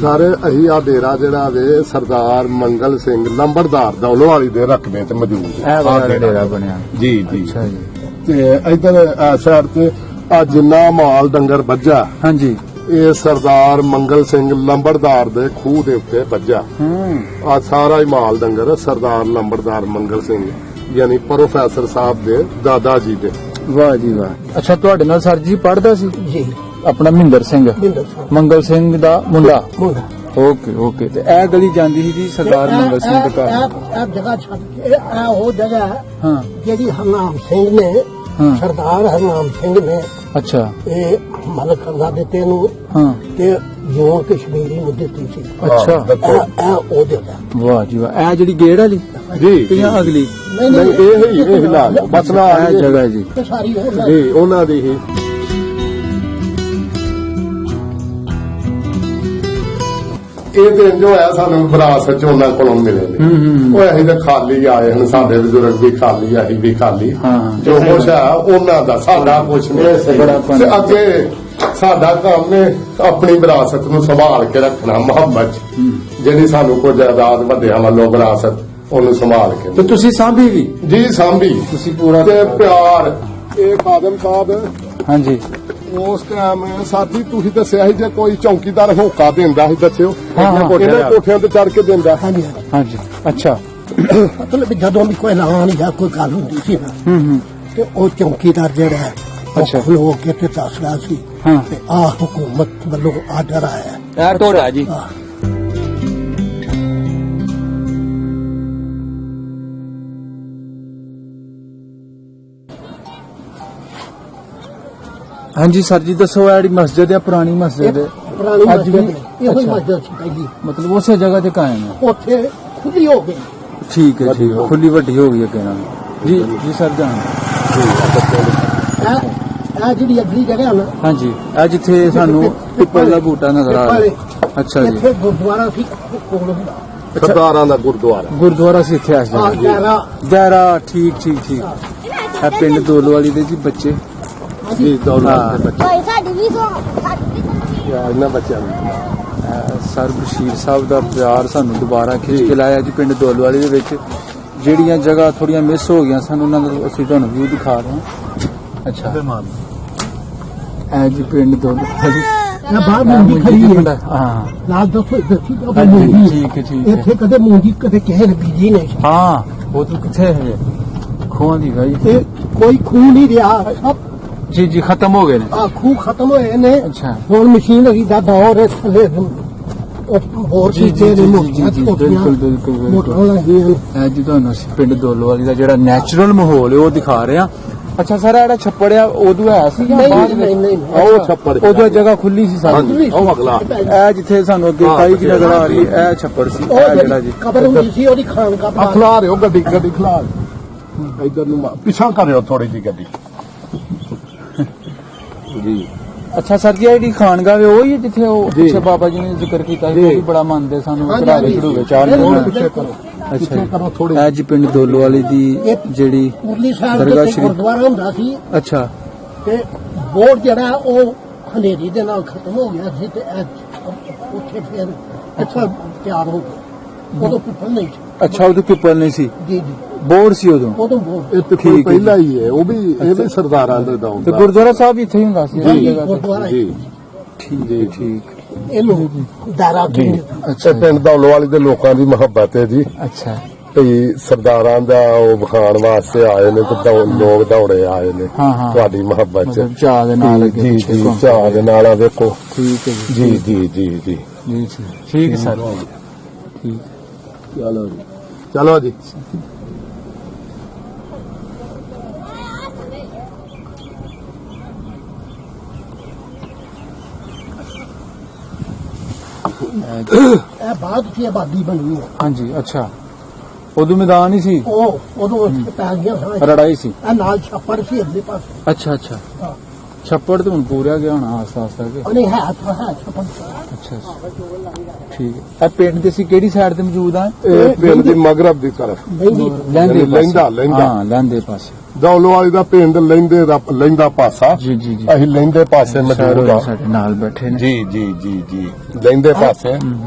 ਸਾਰੇ ਅਸੀਂ ਆ ਡੇਰਾ ਜਿਹੜਾ ਵੇ ਸਰਦਾਰ ਮੰਗਲ ਸਿੰਘ ਲੰਬੜਦਾਰ ਦੌਲੋਵਾਲੀ ਦੇ ਰਕਬੇ ਤੇ ਮੌਜੂਦ ਹੈ। ਇਹ ਵਾਲਾ ਡੇਰਾ ਬਣਿਆ ਜੀ ਜੀ। ਅੱਛਾ ਜੀ। ਤੇ ਇਧਰ ਸਾਈਡ ਤੇ ਆ ਜਿੰਨਾ ਮਾਲ ਡੰਗਰ ਵੱਜਾ ਹਾਂਜੀ ਇਹ ਸਰਦਾਰ ਮੰਗਲ ਸਿੰਘ ਲੰਬੜਦਾਰ ਦੇ ਖੂਹ ਦੇ ਉੱਤੇ ਵੱਜਾ। ਆ ਸਾਰਾ ਹੀ ਮਾਲ ਡੰਗਰ ਸਰਦਾਰ ਲੰਬੜਦਾਰ ਮੰਗਲ ਸਿੰਘ ਯਾਨੀ ਪ੍ਰੋਫੈਸਰ ਸਾਹਿਬ ਦੇ ਦਾਦਾ ਜੀ ਦੇ। ਵਾਹ ਜੀ ਵਾਹ। ਅੱਛਾ ਤੁਹਾਡੇ ਨਾਲ ਸਰ ਜੀ ਪੜ੍ਹਦਾ ਸੀ ਜੀ ਆਪਣਾ ਮਹਿੰਦਰ ਸਿੰਘ ਮੰਗਲ ਸਿੰਘ ਦਾ ਮੁੰਡਾ। ਮੁੰਡਾ ਓਕੇ ਓਕੇ। ਤੇ ਇਹ ਗਲੀ ਜਾਂਦੀ ਸੀ ਜੀ ਸਰਦਾਰ ਮੰਗਲ ਸਿੰਘ ਦੇ ਘਰ। ਇਹ ਜਗ੍ਹਾ ਛੱਡ ਕੇ ਇਹ ਉਹ ਜਗ੍ਹਾ ਹੈ ਹਾਂ ਜਿਹੜੀ ਹਰਨਾਮ ਸਿੰਘ ਨੇ ਹਾਂ। ਸਰਦਾਰ ਹਰਨਾਮ ਸਿੰਘ ਨੇ ਅੱਛਾ ਇਹ ਮਲਕ ਦਿੱਤੇ ਨੂੰ ਹਾਂ। ਤੇ ਜੋਨ ਕਸ਼ਮੀਰੀ ਨੂੰ ਦਿੱਤੀ ਸੀ। ਅੱਛਾ ਇਹ ਉਹ ਜਗ੍ਹਾ। ਵਾਹ ਜੀ ਵਾਹ। ਇਹ ਜਿਹੜੀ ਗੇੜ ਵਾਲੀ ਜੀ ਜਾਂ ਅਗਲੀ ਨਹੀਂ ਇਹ ਲਾ ਮਸਲਾ ਇਹ ਜਗ੍ਹਾ ਜੀ ਇਹ ਸਾਰੀ ਉਹ ਜਗ੍ਹਾ। ਜੀ ਉਹਨਾਂ ਦੀ ਹੀ। ਇਹ ਦਿਨ ਜੋ ਹੈ ਸਾਨੂੰ ਵਿਰਾਸਤ ਚ ਉਹਨਾਂ ਕੋਲੋਂ ਮਿਲੇ ਨੇ। ਉਹ ਅਸੀਂ ਤਾਂ ਖਾਲੀ ਆਏ ਹਨ, ਸਾਡੇ ਬਜ਼ੁਰਗ ਵੀ ਖਾਲੀ, ਅਸੀਂ ਵੀ ਖਾਲੀ। ਹਾਂ। ਜੋ ਕੁਛ ਹੈ ਉਹਨਾਂ ਦਾ, ਸਾਡਾ ਕੁਛ ਨਹੀਂ। ਬੜਾ ਤੇ ਅੱਗੇ ਸਾਡਾ ਕੰਮ ਹੈ ਆਪਣੀ ਵਿਰਾਸਤ ਨੂੰ ਸੰਭਾਲ ਕੇ ਰੱਖਣਾ, ਮੁਹੱਬਤ ਜਿਹੜੀ ਸਾਨੂੰ ਕੁਝ ਆਜ਼ਾਦ ਵੱਡਿਆਂ ਵੱਲੋਂ ਵਿਰਾਸਤ ਉਹਨੂੰ ਸੰਭਾਲ ਕੇ। ਤੇ ਤੁਸੀਂ ਸਾਂਭੀ ਵੀ ਜੀ ਸਾਂਭੀ ਤੁਸੀਂ ਪੂਰਾ ਤੇ ਪਿਆਰ। ਇਹ ਖਾਦਮ ਸਾਹਿਬ ਹਾਂਜੀ ਉਸ ਟਾਈਮ ਸਾਡੀ ਤੁਸੀਂ ਦੱਸਿਆ ਸੀ ਜੇ ਕੋਈ ਚੌਕੀਦਾਰ ਹੋਕਾ ਦਿੰਦਾ ਸੀ ਦੱਸਿਓ ਹਾਂ। ਇਹਨਾਂ ਕੋਠਿਆਂ ਤੇ ਚੜ ਕੇ ਦਿੰਦਾ। ਹਾਂਜੀ ਹਾਂਜੀ। ਅੱਛਾ ਮਤਲਬ ਜਦੋਂ ਵੀ ਕੋਈ ਐਲਾਨ ਜਾਂ ਕੋਈ ਗੱਲ ਹੁੰਦੀ ਸੀ ਨਾ ਤੇ ਉਹ ਚੌਕੀਦਾਰ ਜਿਹੜਾ ਹੈ ਅੱਛਾ। ਉਹ ਖਲੋ ਕੇ ਤੇ ਦੱਸਦਾ ਸੀ ਹਾਂ। ਤੇ ਆ ਹੁਕੂਮਤ ਵੱਲੋਂ ਆਰਡਰ ਆਇਆ। ਇਹ ਟੋੜਾ ਜੀ। ਹਾਂਜੀ ਸਰ ਜੀ ਦੱਸੋ ਇਹ ਜਿਹੜੀ ਮਸਜਿਦ ਹੈ ਪੁਰਾਣੀ ਮਸਜਿਦ ਹੈ ਪੁਰਾਣੀ ਅੱਜ ਵੀ? ਮਸਜਿਦ ਇਹੋ ਹੀ ਅੱਛਾ। ਮਸਜਿਦ ਸੀ ਪਹਿਲੀ। ਮਤਲਬ ਉਸੇ ਜਗ੍ਹਾ ਤੇ ਕਾਇਮ ਹੈ। ਉੱਥੇ ਖੁੱਲੀ ਹੋ ਗਈ। ਠੀਕ ਹੈ ਠੀਕ ਹੈ। ਖੁੱਲੀ ਵੱਡੀ ਹੋ ਗਈ ਅੱਗੇ ਨਾਲ। ਜੀ ਜੀ ਸਰ ਜਾਣ। ਇਹ ਜਿਹੜੀ ਅਗਲੀ ਜਗ੍ਹਾ ਹੈ ਨਾ ਹਾਂਜੀ ਇਹ ਜਿੱਥੇ ਸਾਨੂੰ ਪਿੱਪਲ ਦਾ ਬੂਟਾ ਨਜ਼ਰ ਆ ਰਿਹਾ। ਅੱਛਾ ਜੀ। ਇੱਥੇ ਗੁਰਦੁਆਰਾ ਸੀ ਕੋਲ ਹੁੰਦਾ। ਸਰਦਾਰਾਂ ਦਾ ਗੁਰਦੁਆਰਾ। ਗੁਰਦੁਆਰਾ ਸੀ ਇੱਥੇ ਇਸ ਆ ਜਗ੍ਹਾ ਗਹਿਰਾ ਦਾਇਰਾ। ਠੀਕ ਠੀਕ ਠੀਕ। ਇਹ ਪਿੰਡ ਦੋਲੋਵਾਲੀ ਦੇ ਜੀ ਬੱਚੇ ਜੀ ਦੌਲਤ ਦੇ ਬੱਚੇ ਭਾਈ ਸਾਡੀ ਵੀ ਸੋ ਇਹਨਾਂ ਬੱਚਿਆਂ ਨੂੰ ਸਰ ਬਸ਼ੀਰ ਸਾਹਿਬ ਦਾ ਪਿਆਰ ਸਾਨੂੰ ਦੁਬਾਰਾ ਖਿੱਚ ਕੇ ਲਾਇਆ ਜੀ ਪਿੰਡ ਦੋਲੋਵਾਲੀ ਦੇ ਵਿੱਚ। ਜਿਹੜੀਆਂ ਜਗ੍ਹਾ ਥੋੜੀਆਂ ਮਿਸ ਹੋ ਗਈਆਂ ਸਾਨੂੰ ਉਹਨਾਂ ਦਾ ਅਸੀਂ ਤੁਹਾਨੂੰ ਵਿਊ ਦਿਖਾ ਰਹੇ ਹਾਂ। ਅੱਛਾ ਇਹ ਜੀ ਪਿੰਡ ਦੋਲੋਵਾਲੀ। ਇਹ ਬਾਹਰ ਮੁੰਡੀ ਖੜੀ ਹੈ। ਹਾਂ ਨਾਲ ਦੱਸੋ ਦੱਸੀ ਤਾਂ ਹਾਂਜੀ, ਮੁੰਡੀ ਠੀਕ ਹੈ, ਠੀਕ ਹੈ। ਇੱਥੇ ਕਦੇ ਮੁੰਡੀ ਕਦੇ ਕਿਸੇ ਨੇ ਬੀਜੀ ਨਹੀਂ। ਹਾਂ ਉਹ ਤਾਂ ਕਿੱਥੇ ਹੈ ਖੂਹਾਂ ਦੀ ਭਾਈ। ਇਹ ਕੋਈ ਖੂਹ ਨਹੀਂ ਰਿਹਾ। ਸਭ ਜੀ ਜੀ ਖਤਮ ਹੋ ਗਏ ਨੇ। ਆ ਖੂਹ ਖਤਮ ਹੋਏ ਨੇ। ਅੱਛਾ। ਹੁਣ ਮਸ਼ੀਨਰੀ ਦਾ ਦੌਰ ਹੈ। ਥੱਲੇ ਹੋਰ ਜੀ, ਜੀ, ਚੀਜ਼ਾਂ ਜੀ, ਨੇ ਜੀ, ਜੀ, ਬਿਲਕੁਲ, ਬਿਲਕੁਲ, ਬਿਲਕੁਲ। ਮੋਟਰਾਂ ਲੱਗੀਆਂ। ਇਹ ਜੀ ਤੁਹਾਨੂੰ ਅਸੀਂ ਪਿੰਡ ਦੋਲੋਵਾਲੀ ਦਾ ਜਿਹੜਾ ਨੈਚੁਰਲ ਮਾਹੌਲ ਹੈ ਉਹ ਦਿਖਾ ਰਹੇ ਹਾਂ। ਅੱਛਾ ਸਰ ਜਿਹੜਾ ਛੱਪੜ ਆ ਉਦੋਂ ਹੈ ਸੀ ਜਾਂ ਨਹੀਂ, ਬਾਅਦ ਨਹੀਂ, ਨਹੀਂ, ਵਿੱਚ? ਉਹ ਛੱਪੜ ਉਦੋਂ ਜਗ੍ਹਾ ਖੁੱਲੀ ਸੀ ਸਾਰੀ। ਹਾਂਜੀ ਉਹ ਅਗਲਾ ਇਹ ਜਿੱਥੇ ਸਾਨੂੰ ਅੱਗੇ ਕਾਈ ਜੀ ਨਜ਼ਰ ਆ ਰਹੀ ਹੈ ਇਹ ਛੱਪੜ ਸੀ। ਉਹ ਇਹ ਜਿਹੜਾ ਜੀ ਕਬਰ ਹੁੰਦੀ ਸੀ ਉਹਦੀ ਖਾਨਕਾ ਬਣਾ ਕੇ। ਖਲਾ ਰਿਓ ਗੱਡੀ ਖਲਾ ਇਧਰ ਨੂੰ ਪਿਛਾਂ ਕਰਿਓ ਥੋੜੀ ਜੀ ਗੱਡੀ। ਜੀ ਅੱਛਾ ਸਰ ਜੀ ਇਹ ਜਿਹੜੀ ਖਾਨਗਾਹ ਹੈ ਉਹ ਹੀ ਹੈ ਜਿੱਥੇ ਉਹ ਪਿੱਛੇ ਬਾਬਾ ਜੀ ਨੇ ਜ਼ਿਕਰ ਕੀਤਾ ਸੀ ਉਹ ਵੀ ਬੜਾ ਮੰਨਦੇ ਸਾਨੂੰ ਹਾਂਜੀ, ਚੜਾਵੇ ਹਾਂਜੀ। ਚੜੂਵੇ ਚਾਰ ਬਿਲਕੁਲ, ਮਹੀਨੇ। ਬਿਲਕੁਲ। ਅੱਛਾ ਪਿੱਛੇ ਜੀ। ਕਰੋ ਥੋੜੀ। ਇਹ ਜੀ ਪਿੰਡ ਦੋਲੋਵਾਲੀ ਦੀ ਜਿਹੜੀ ਉਰਲੀ ਸਾਈਡ ਦਰਗਾਹ ਤੇ ਸ਼ਰੀਫ। ਗੁਰਦੁਆਰਾ ਹੁੰਦਾ ਸੀ ਅੱਛਾ ਤੇ ਬੋਰਡ ਜਿਹੜਾ ਉਹ ਹਨੇਰੀ ਦੇ ਨਾਲ ਖਤਮ ਹੋ ਗਿਆ ਸੀ ਤੇ ਉੱਥੇ ਫਿਰ ਪਿੱਪਲ ਤਿਆਰ ਹੋ ਗਿਆ। ਉਦੋਂ ਪਿੱਪਲ ਨਹੀਂ ਸੀ। ਅੱਛਾ ਉਦੋਂ ਪਿੱਪਲ ਨਹੀਂ ਸੀ ਜੀ ਜੀ ਬੋਰ ਸੀ ਉਦੋਂ। ਉਦੋਂ ਬੋਰਡ ਇਹ ਤੇ ਠੀਕ ਹੈ ਪਹਿਲਾਂ ਹੀ ਹੈ। ਉਹ ਵੀ ਇਹ ਵੀ ਸਰਦਾਰਾਂ ਦੇ ਦੌਰ ਤੇ ਦਾ। ਗੁਰਦੁਆਰਾ ਸਾਹਿਬ ਇੱਥੇ ਹੀ ਹੁੰਦਾ ਸੀ ਇਸ ਜੀ, ਜਗ੍ਹਾ ਤੇ। ਗੁਰਦੁਆਰਾ ਜੀ ਠੀਕ ਹੈ ਠੀਕ। ਇਹਨੂੰ ਦਾਰਾ ਕਹਿੰਦੇ। ਅੱਛਾ ਇਹ ਪਿੰਡ ਦੌਲਵਾਲੀ ਦੇ ਲੋਕਾਂ ਦੀ ਮੁਹੱਬਤ ਹੈ ਜੀ। ਅੱਛਾ ਭਈ ਸਰਦਾਰਾਂ ਦਾ ਉਹ ਵਿਖਾਣ ਵਾਸਤੇ ਆਏ ਨੇ ਤੇ ਲੋਕ ਦੌੜੇ ਆਏ ਨੇ ਹਾਂ, ਹਾਂ। ਤੁਹਾਡੀ ਮੁਹੱਬਤ ਚ। ਮਤਲਬ ਚਾਹ ਦੇ ਨਾਲ ਅੱਗੇ ਜੀ ਪਿੱਛੇ ਜੀ ਘੁੰਮ। ਚਾਹ ਦੇ ਨਾਲ ਆ ਵੇਖੋ। ਠੀਕ ਹੈ ਜੀ ਜੀ ਜੀ ਜੀ ਜੀ ਜੀ ਠੀਕ ਹੈ ਸਰ ਠੀਕ। ਚਲੋ ਜੀ ਚਲੋ ਜੀ। ਇਹ ਬਾਅਦ ਚ ਆਬਾਦੀ ਬਣੀ ਹੈ। ਹਾਂਜੀ ਅੱਛਾ ਉਦੋਂ ਮੈਦਾਨ ਹੀ ਸੀ ਉਹ ਉਦੋਂ ਉੱਥੇ ਪੈ ਗਈਆਂ ਸਾਂ। ਰੜਾਈ ਸੀ। ਇਹ ਨਾਲ ਛੱਪੜ ਸੀ ਅਗਲੇ ਪਾਸੇ। ਅੱਛਾ ਅੱਛਾ ਹਾਂ। ਛੱਪੜ ਤੋਂ ਹੁਣ ਪੂਰਾ ਗਿਆ ਹੋਣਾ ਆਸ-ਪਾਸ ਤੱਕ। ਨਹੀਂ ਹੈ ਤਾਂ ਹੈ ਛੱਪੜ ਅੱਛਾ ਠੀਕ ਹੈ। ਇਹ ਪਿੰਡ ਦੇ ਸੀ ਕਿਹੜੀ ਸਾਈਡ ਤੇ ਮੌਜੂਦ ਆ? ਇਹ ਪਿੰਡ ਦੀ ਮਗਰਬ ਦੀ ਤਰਫ ਨਹੀਂ ਲਹਿੰਦੇ ਲਹਿੰਦਾ ਹਾਂ ਲਹਿੰਦੇ ਪਾਸੇ ਦੌਲਵਾਲੀ ਦਾ ਪਿੰਡ ਲਹਿੰਦਾ ਪਾਸਾ। ਜੀ ਜੀ ਜੀ ਅਸੀਂ ਲਹਿੰਦੇ ਪਾਸੇ ਮੌਜੂਦ ਆ। ਸਾਡੇ ਨਾਲ ਬੈਠੇ ਨੇ। ਜੀ ਜੀ ਜੀ ਜੀ ਲਹਿੰਦੇ ਪਾਸੇ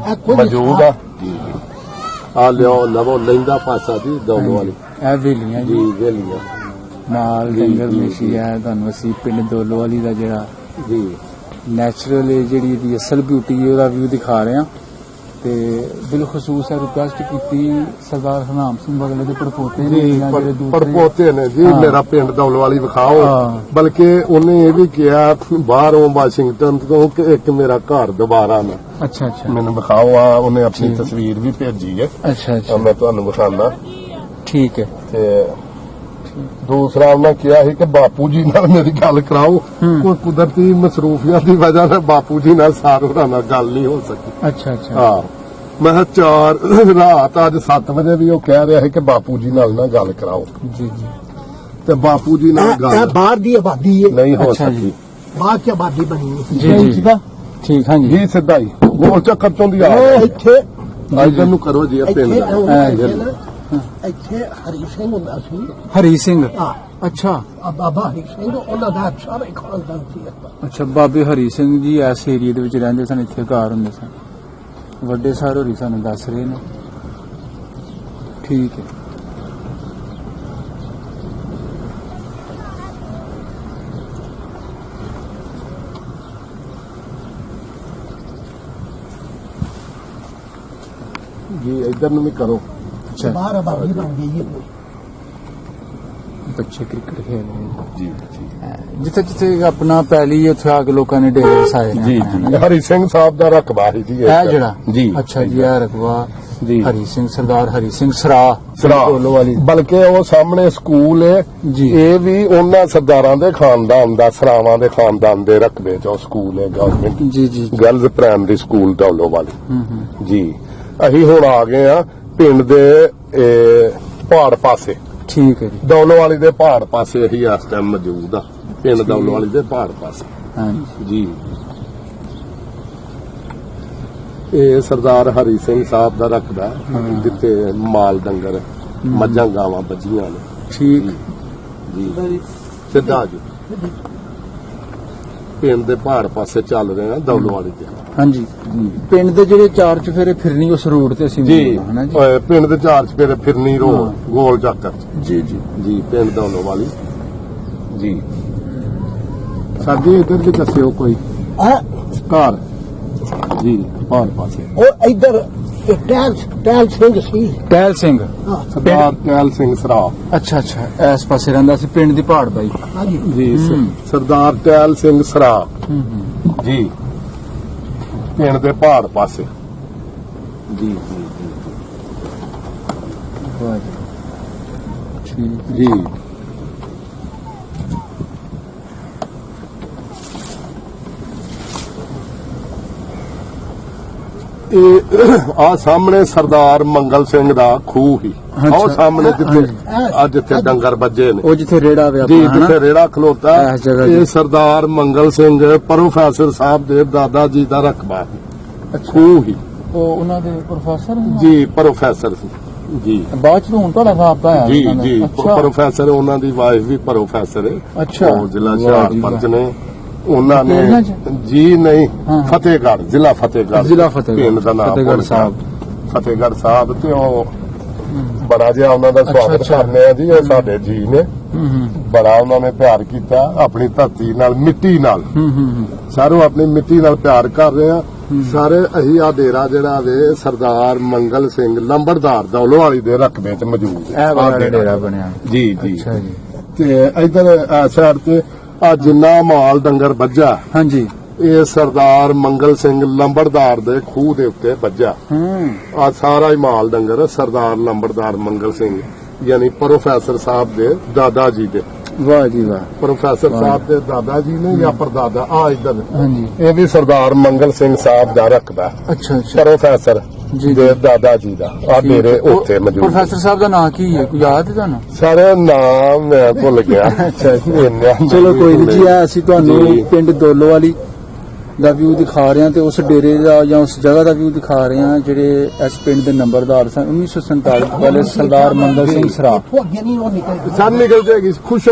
ਮੌਜੂਦ ਆ। ਜੀ ਆ ਲਿਓ ਲਵੋ ਲਹਿੰਦਾ ਪਾਸਾ ਜੀ ਦੌਲਵਾਲੀ ਇਹ ਵੇਲੀਆਂ ਜੀ ਜੀ ਵੇਲੀਆਂ ਨਾਲ ਜੰਗਲ ਮੇਸ਼ੀ ਹੈ। ਤੁਹਾਨੂੰ ਅਸੀਂ ਪਿੰਡ ਦੋਲੋਵਾਲੀ ਦਾ ਜਿਹੜਾ ਜੀ ਨੈਚੁਰਲ ਜਿਹੜੀ ਇਹਦੀ ਅਸਲ ਬਿਊਟੀ ਹੈ ਉਹਦਾ ਵਿਊ ਦਿਖਾ ਰਹੇ ਹਾਂ। ਤੇ ਬਿਲਖਸੂਸ ਹੈ ਰਿਕੁਐਸਟ ਕੀਤੀ ਸਰਦਾਰ ਹਰਨਾਮ ਸਿੰਘ ਬਗਲੇ ਦੇ ਪੜਪੋਤੇ ਨੇ ਜੀ ਜਾਂ ਜਿਹੜੇ ਦੂਸਰੇ ਪੜਪੋਤੇ ਨੇ ਜੀ ਹਾਂ। ਮੇਰਾ ਪਿੰਡ ਦੌਲਵਾਲੀ ਵਿਖਾਓ। ਹਾਂ। ਬਲਕਿ ਉਹਨੇ ਇਹ ਵੀ ਕਿਹਾ ਬਾਹਰੋਂ ਵਾਸ਼ਿੰਗਟਨ ਤੋਂ ਕਿ ਇੱਕ ਮੇਰਾ ਘਰ ਦੁਬਾਰਾ ਨਾ ਅੱਛਾ ਅੱਛਾ ਮੈਨੂੰ ਵਿਖਾਓ। ਆ ਉਹਨੇ ਆਪਣੀ ਤਸਵੀਰ ਵੀ ਭੇਜੀ ਹੈ ਅੱਛਾ ਤਾਂ ਅੱਛਾ ਮੈਂ ਤੁਹਾਨੂੰ ਵਿਖਾਉਂਦਾ। ਠੀਕ ਹੈ। ਤੇ ਦੂਸਰਾ ਉਹਨਾਂ ਕਿਹਾ ਸੀ ਕਿ ਬਾਪੂ ਜੀ ਨਾਲ ਮੇਰੀ ਗੱਲ ਕਰਾਓ। ਕੋਈ ਕੁਦਰਤੀ ਮਸਰੂਫੀਅਤ ਦੀ ਵਜ੍ਹਾ ਨਾਲ ਬਾਪੂ ਜੀ ਨਾਲ ਸਾਰੋਂ ਨਾਲ ਗੱਲ ਨਹੀਂ ਹੋ ਸਕੀ। ਅੱਛਾ ਅੱਛਾ ਹਾਂ ਮੈਂ ਕਿਹਾ 4 ਰਾਤ ਅੱਜ 7 ਵਜੇ ਵੀ ਉਹ ਕਹਿ ਰਿਹਾ ਸੀ ਕਿ ਬਾਪੂ ਜੀ ਨਾਲ ਨਾ ਗੱਲ ਕਰਾਓ। ਜੀ ਜੀ ਤੇ ਬਾਪੂ ਜੀ ਨਾਲ ਇਹ ਗੱਲ ਬਾਹਰ ਦੀ ਆਬਾਦੀ ਹੈ ਨਹੀਂ ਹੋ ਅੱਛਾ ਜੀ। ਸਕੀ। ਬਾਹਰ ਚ ਆਬਾਦੀ ਬਣੀ ਹੈ ਜੀ ਜੀ ਠੀਕ ਹਾਂ ਜੀ ਜੀ ਸਿੱਧਾ ਹੀ ਗੋਲ ਚੱਕਰ ਚੋਂ ਦੀ ਆ ਉਹ ਇੱਥੇ ਇਧਰ ਨੂੰ ਕਰੋ ਜੀ ਇਹ ਪਿੰਡ ਇੱਥੇ ਦਾ। ਇੱਥੇ ਹਰੀ ਸਿੰਘ ਹੁੰਦਾ ਸੀ। ਹਰੀ ਸਿੰਘ ਹਾਂ ਅੱਛਾ ਆ ਬਾਬਾ ਹਰੀ ਸਿੰਘ ਉਹਨਾਂ ਦਾ ਸਾਰੇ ਖਾਨਦਾਨ ਸੀ। ਅੱਛਾ ਬਾਬੇ ਹਰੀ ਸਿੰਘ ਜੀ ਇਸ ਏਰੀਏ ਦੇ ਵਿੱਚ ਰਹਿੰਦੇ ਸਨ। ਇੱਥੇ ਘਰ ਹੁੰਦੇ ਸਨ। ਵੱਡੇ ਸਾਹਿਬ ਹੋਰੀ ਸਾਨੂੰ ਦੱਸ ਰਹੇ ਨੇ। ਠੀਕ ਹੈ। ਜੀ ਇਧਰ ਨੂੰ ਵੀ ਕਰੋ। ਅੱਛਾ ਬਾਹਰ ਆਬਾਦੀ ਬਣ ਗਈ ਹੈ। ਬੱਚੇ ਕ੍ਰਿਕਟ ਖੇਡ ਰਹੇ ਨੇ। ਜੀ ਜੀ ਜਿੱਥੇ ਜਿੱਥੇ ਆਪਣਾ ਪਹਿਲੀ ਉੱਥੇ ਆ ਕੇ ਲੋਕਾਂ ਨੇ ਡੇਰੇ ਵਸਾਏ ਨੇ ਜੀ ਆਪਣੇ, ਜੀ ਹਰੀ ਸਿੰਘ ਸਾਹਿਬ ਦਾ ਰਕਬਾ ਸੀ ਜੀ ਇਹ ਜਿਹੜਾ ਜੀ ਅੱਛਾ ਜੀ ਇਹ ਰਕਬਾ ਜੀ ਹਰੀ ਸਿੰਘ ਸਰਦਾਰ ਹਰੀ ਸਿੰਘ ਸਰਾ ਵਾਲੀ ਬਲਕਿ ਉਹ ਸਾਹਮਣੇ ਸਕੂਲ ਹੈ ਜੀ। ਇਹ ਵੀ ਉਹਨਾਂ ਸਰਦਾਰਾਂ ਦੇ ਖਾਨਦਾਨ ਦਾ ਸਰਾਵਾਂ ਦੇ ਖਾਨਦਾਨ ਦੇ ਰਕਬੇ 'ਚ ਉਹ ਸਕੂਲ ਹੈ ਗਵਰਨਮੈਂਟ ਜੀ ਜੀ ਗਰਲਜ਼ ਪ੍ਰਾਇਮਰੀ ਸਕੂਲ ਦੌਲੋਵਾਲੀ। ਹੂੰ ਜੀ ਅਸੀਂ ਹੁਣ ਆ ਗਏ ਆ ਪਿੰਡ ਦੇ ਪਹਾੜ ਪਾਸੇ। ਠੀਕ ਹੈ ਜੀ ਦੌਲੋਵਾਲੀ ਦੇ ਪਹਾੜ ਪਾਸੇ ਅਸੀਂ ਇਸ ਟਾਈਮ ਮੌਜੂਦ ਆ। ਪਿੰਡ ਦੌਲੋਵਾਲੀ ਦੇ ਪਹਾੜ ਪਾਸੇ ਹਾਂਜੀ ਜੀ। ਇਹ ਸਰਦਾਰ ਹਰੀ ਸਿੰਘ ਸਾਹਿਬ ਦਾ ਰਕਬਾ ਜਿੱਥੇ ਮਾਲ ਡੰਗਰ ਮੱਝਾਂ ਗਾਵਾਂ ਬੱਝੀਆਂ ਨੇ। ਠੀਕ ਜੀ ਸਿੱਧਾ ਜੀ ਪਿੰਡ ਦੇ ਪਹਾੜ ਪਾਸੇ ਚੱਲ ਰਹੇ ਆ ਦੌਲੋਵਾਲੀ ਦੇ। ਹਾਂਜੀ ਪਿੰਡ ਦੇ ਜਿਹੜੇ ਚਾਰ ਚੁਫੇਰੇ ਫਿਰਨੀ ਉਸ ਰੋਡ ਤੇ ਅਸੀਂ ਜੀ ਮਿਲਦੇ ਹਾਂ, ਹਨਾ ਜੀ ਪਿੰਡ ਦੇ ਚਾਰ ਚਪੇਰੇ ਫਿਰਨੀ ਰੋ ਹਾਂ। ਗੋਲ ਚੱਕਰ ਜੀ ਜੀ ਜੀ ਪਿੰਡ ਦੌਲੋਵਾਲੀ ਜੀ। ਸਾਡੇ ਇੱਧਰ ਵੀ ਦੱਸਿਓ ਕੋਈ ਆ ਘਰ ਜੀ ਪਹਾੜ ਪਾਸੇ। ਉਹ ਇੱਧਰ ਟਹਿਲ ਸਿੰਘ ਸੀ। ਟਹਿਲ ਸਿੰਘ ਹਾਂ ਸਰਦਾਰ ਟਹਿਲ ਸਿੰਘ ਸਰਾ ਅੱਛਾ ਅੱਛਾ ਇਸ ਪਾਸੇ ਰਹਿੰਦਾ ਸੀ ਪਿੰਡ ਦੀ ਪਹਾੜ ਬਾਈ। ਹਾਂਜੀ ਜੀ ਹੂੰ। ਸਰਦਾਰ ਟਹਿਲ ਸਿੰਘ ਸਰਾ ਹੂੰ ਜੀ ਪਿੰਡ ਦੇ ਪਹਾੜ ਪਾਸੇ ਜੀ ਜੀ ਵਾਹ ਜੀ ਠੀਕ ਜੀ। ਇਹ ਆ ਸਾਹਮਣੇ ਸਰਦਾਰ ਮੰਗਲ ਸਿੰਘ ਦਾ ਖੂਹ ਹੀ ਉਹ ਸਾਹਮਣੇ ਜਿੱਥੇ ਅੱਜ ਜਿੱਥੇ ਡੰਗਰ ਵੱਜੇ ਨੇ ਉਹ ਜਿੱਥੇ ਰੇੜਾ ਵੇ ਜੀ ਆਪਣਾ ਜਿੱਥੇ ਰੇੜਾ ਖਲੋਤਾ ਇਸ ਜਗ੍ਹਾ ਇਹ ਜੀ। ਸਰਦਾਰ ਮੰਗਲ ਸਿੰਘ ਪ੍ਰੋਫੈਸਰ ਸਾਹਿਬ ਦੇ ਦਾਦਾ ਜੀ ਦਾ ਰਕਬਾ ਹੈ। ਖੂਹ ਹੀ ਉਹ ਉਹਨਾਂ ਦੇ ਪ੍ਰੋਫੈਸਰ ਜੀ ਪ੍ਰੋਫੈਸਰ ਸੀ ਜੀ ਬਾਅਦ ਚ ਹੁਣ ਤੁਹਾਡਾ ਸਾਹਬ ਆਇਆ ਜੀ ਉਹਨਾਂ ਦਾ। ਜੀ ਅੱਛਾ ਪ੍ਰੋਫੈਸਰ ਉਹਨਾਂ ਦੀ ਵਾਈਫ ਵੀ ਪ੍ਰੋਫੈਸਰ ਹੈ। ਅੱਛਾ। ਉਹ ਜ਼ਿਲ੍ਹਾ ਵਾਹ ਜੀ ਹੁਸ਼ਿਆਰਪੁਰ ਚ ਨੇ। ਉਹਨਾਂ ਨੇ ਪਿੰਡਾਂ ਚ? ਜੀ ਨਹੀਂ ਹਾਂ। ਫਤਿਹਗੜ੍ਹ ਜ਼ਿਲ੍ਹਾ ਫਤਿਹਗੜ੍ਹ ਜ਼ਿਲ੍ਹਾ ਫਤਿਹਗੜ੍ਹ। ਪਿੰਡ ਦਾ ਨਾਮ ਫਤਿਹਗੜ੍ਹ ਸਾਹਿਬ। ਫਤਿਹਗੜ੍ਹ ਸਾਹਿਬ ਤੇ ਉਹ ਬੜਾ ਜਿਹਾ ਉਹਨਾਂ ਦਾ ਸਵਾਗਤ ਅੱਛਾ। ਕਰਨੇ ਆ ਜੀ ਇਹ ਸਾਡੇ ਜੀ ਨੇ ਹੂੰ ਬੜਾ ਉਹਨਾਂ ਨੇ ਪਿਆਰ ਕੀਤਾ ਆਪਣੀ ਧਰਤੀ ਨਾਲ ਮਿੱਟੀ ਨਾਲ ਹੂੰ ਸਾਰੋਂ ਆਪਣੀ ਮਿੱਟੀ ਨਾਲ ਪਿਆਰ ਕਰ ਰਹੇ ਆ ਸਾਰੇ। ਅਸੀਂ ਆ ਡੇਰਾ ਜਿਹੜਾ ਵੇ ਸਰਦਾਰ ਮੰਗਲ ਸਿੰਘ ਲੰਬੜਦਾਰ ਦੌਲੋਵਾਲੀ ਦੇ ਰਕਬੇ 'ਚ ਮੌਜੂਦ ਹੈ। ਇਹ ਵਾਲਾ ਡੇਰਾ ਬਣਿਆ। ਜੀ ਜੀ ਅੱਛਾ ਜੀ ਤੇ ਇਧਰ ਸਾਈਡ ਤੇ ਆ ਜਿੰਨਾ ਮਾਲ ਡੰਗਰ ਵੱਜਾ ਹਾਂਜੀ ਇਹ ਸਰਦਾਰ ਮੰਗਲ ਸਿੰਘ ਲੰਬੜਦਾਰ ਦੇ ਖੂਹ ਦੇ ਉੱਤੇ ਵੱਜਾ। ਹੂੰ ਆ ਸਾਰਾ ਹੀ ਮਾਲ ਡੰਗਰ ਸਰਦਾਰ ਲੰਬੜਦਾਰ ਮੰਗਲ ਸਿੰਘ ਯਾਨੀ ਪ੍ਰੋਫੈਸਰ ਸਾਹਿਬ ਦੇ ਦਾਦਾ ਜੀ ਦੇ। ਵਾਹ ਜੀ ਵਾਹ ਪ੍ਰੋਫੈਸਰ ਸਾਹਿਬ ਦੇ ਦਾਦਾ ਜੀ ਨੇ ਜਾਂ ਪਰਦਾਦਾ ਆ ਇਧਰ ਹਾਂਜੀ ਇਹ ਵੀ ਸਰਦਾਰ ਮੰਗਲ ਸਿੰਘ ਸਾਹਿਬ ਦਾ ਰਕਬਾ ਅੱਛਾ ਅੱਛਾ ਪ੍ਰੋਫੈਸਰ ਜੀ। ਦੇ ਦਾਦਾ ਜੀ ਦਾ ਆ ਡੇਰੇ ਉੱਥੇ ਮੌਜੂਦ ਨੇ। ਪ੍ਰੋਫੈਸਰ ਸਾਹਿਬ ਦਾ ਨਾਂ ਕੀ ਹੈ, ਕੋਈ ਯਾਦ ਹੈ ਤੁਹਾਨੂੰ? ਸਰ ਨਾਮ ਮੈਂ ਭੁੱਲ ਗਿਆ। ਚਲੋ ਕੋਈ ਨਹੀਂ ਜੀ, ਅਸੀਂ ਜੀ। ਤੁਹਾਨੂੰ ਪਿੰਡ ਦੋਲੋਵਾਲੀ ਦਾ ਵਿਊ ਦਿਖਾ ਰਹੇ ਹਾਂ ਤੇ ਉਸ ਡੇਰੇ ਦਾ ਜਾਂ ਉਸ ਜਗ੍ਹਾ ਦਾ ਵਿਊ ਦਿਖਾ ਰਹੇ ਹਾਂ ਜਿਹੜੇ ਇਸ ਪਿੰਡ ਦੇ ਨੰਬਰਦਾਰ ਸਨ 1947 ਤੋਂ ਪਹਿਲੇ ਸਰਦਾਰ ਮੰਗਲ ਸਿੰਘ ਸਰਾ। ਉਹ ਅੱਗੇ ਨਹੀਂ ਉਹ ਨਿਕਲ ਸਰ ਨਿਕਲ ਜਾਏਗੀ ਖੁਸ਼।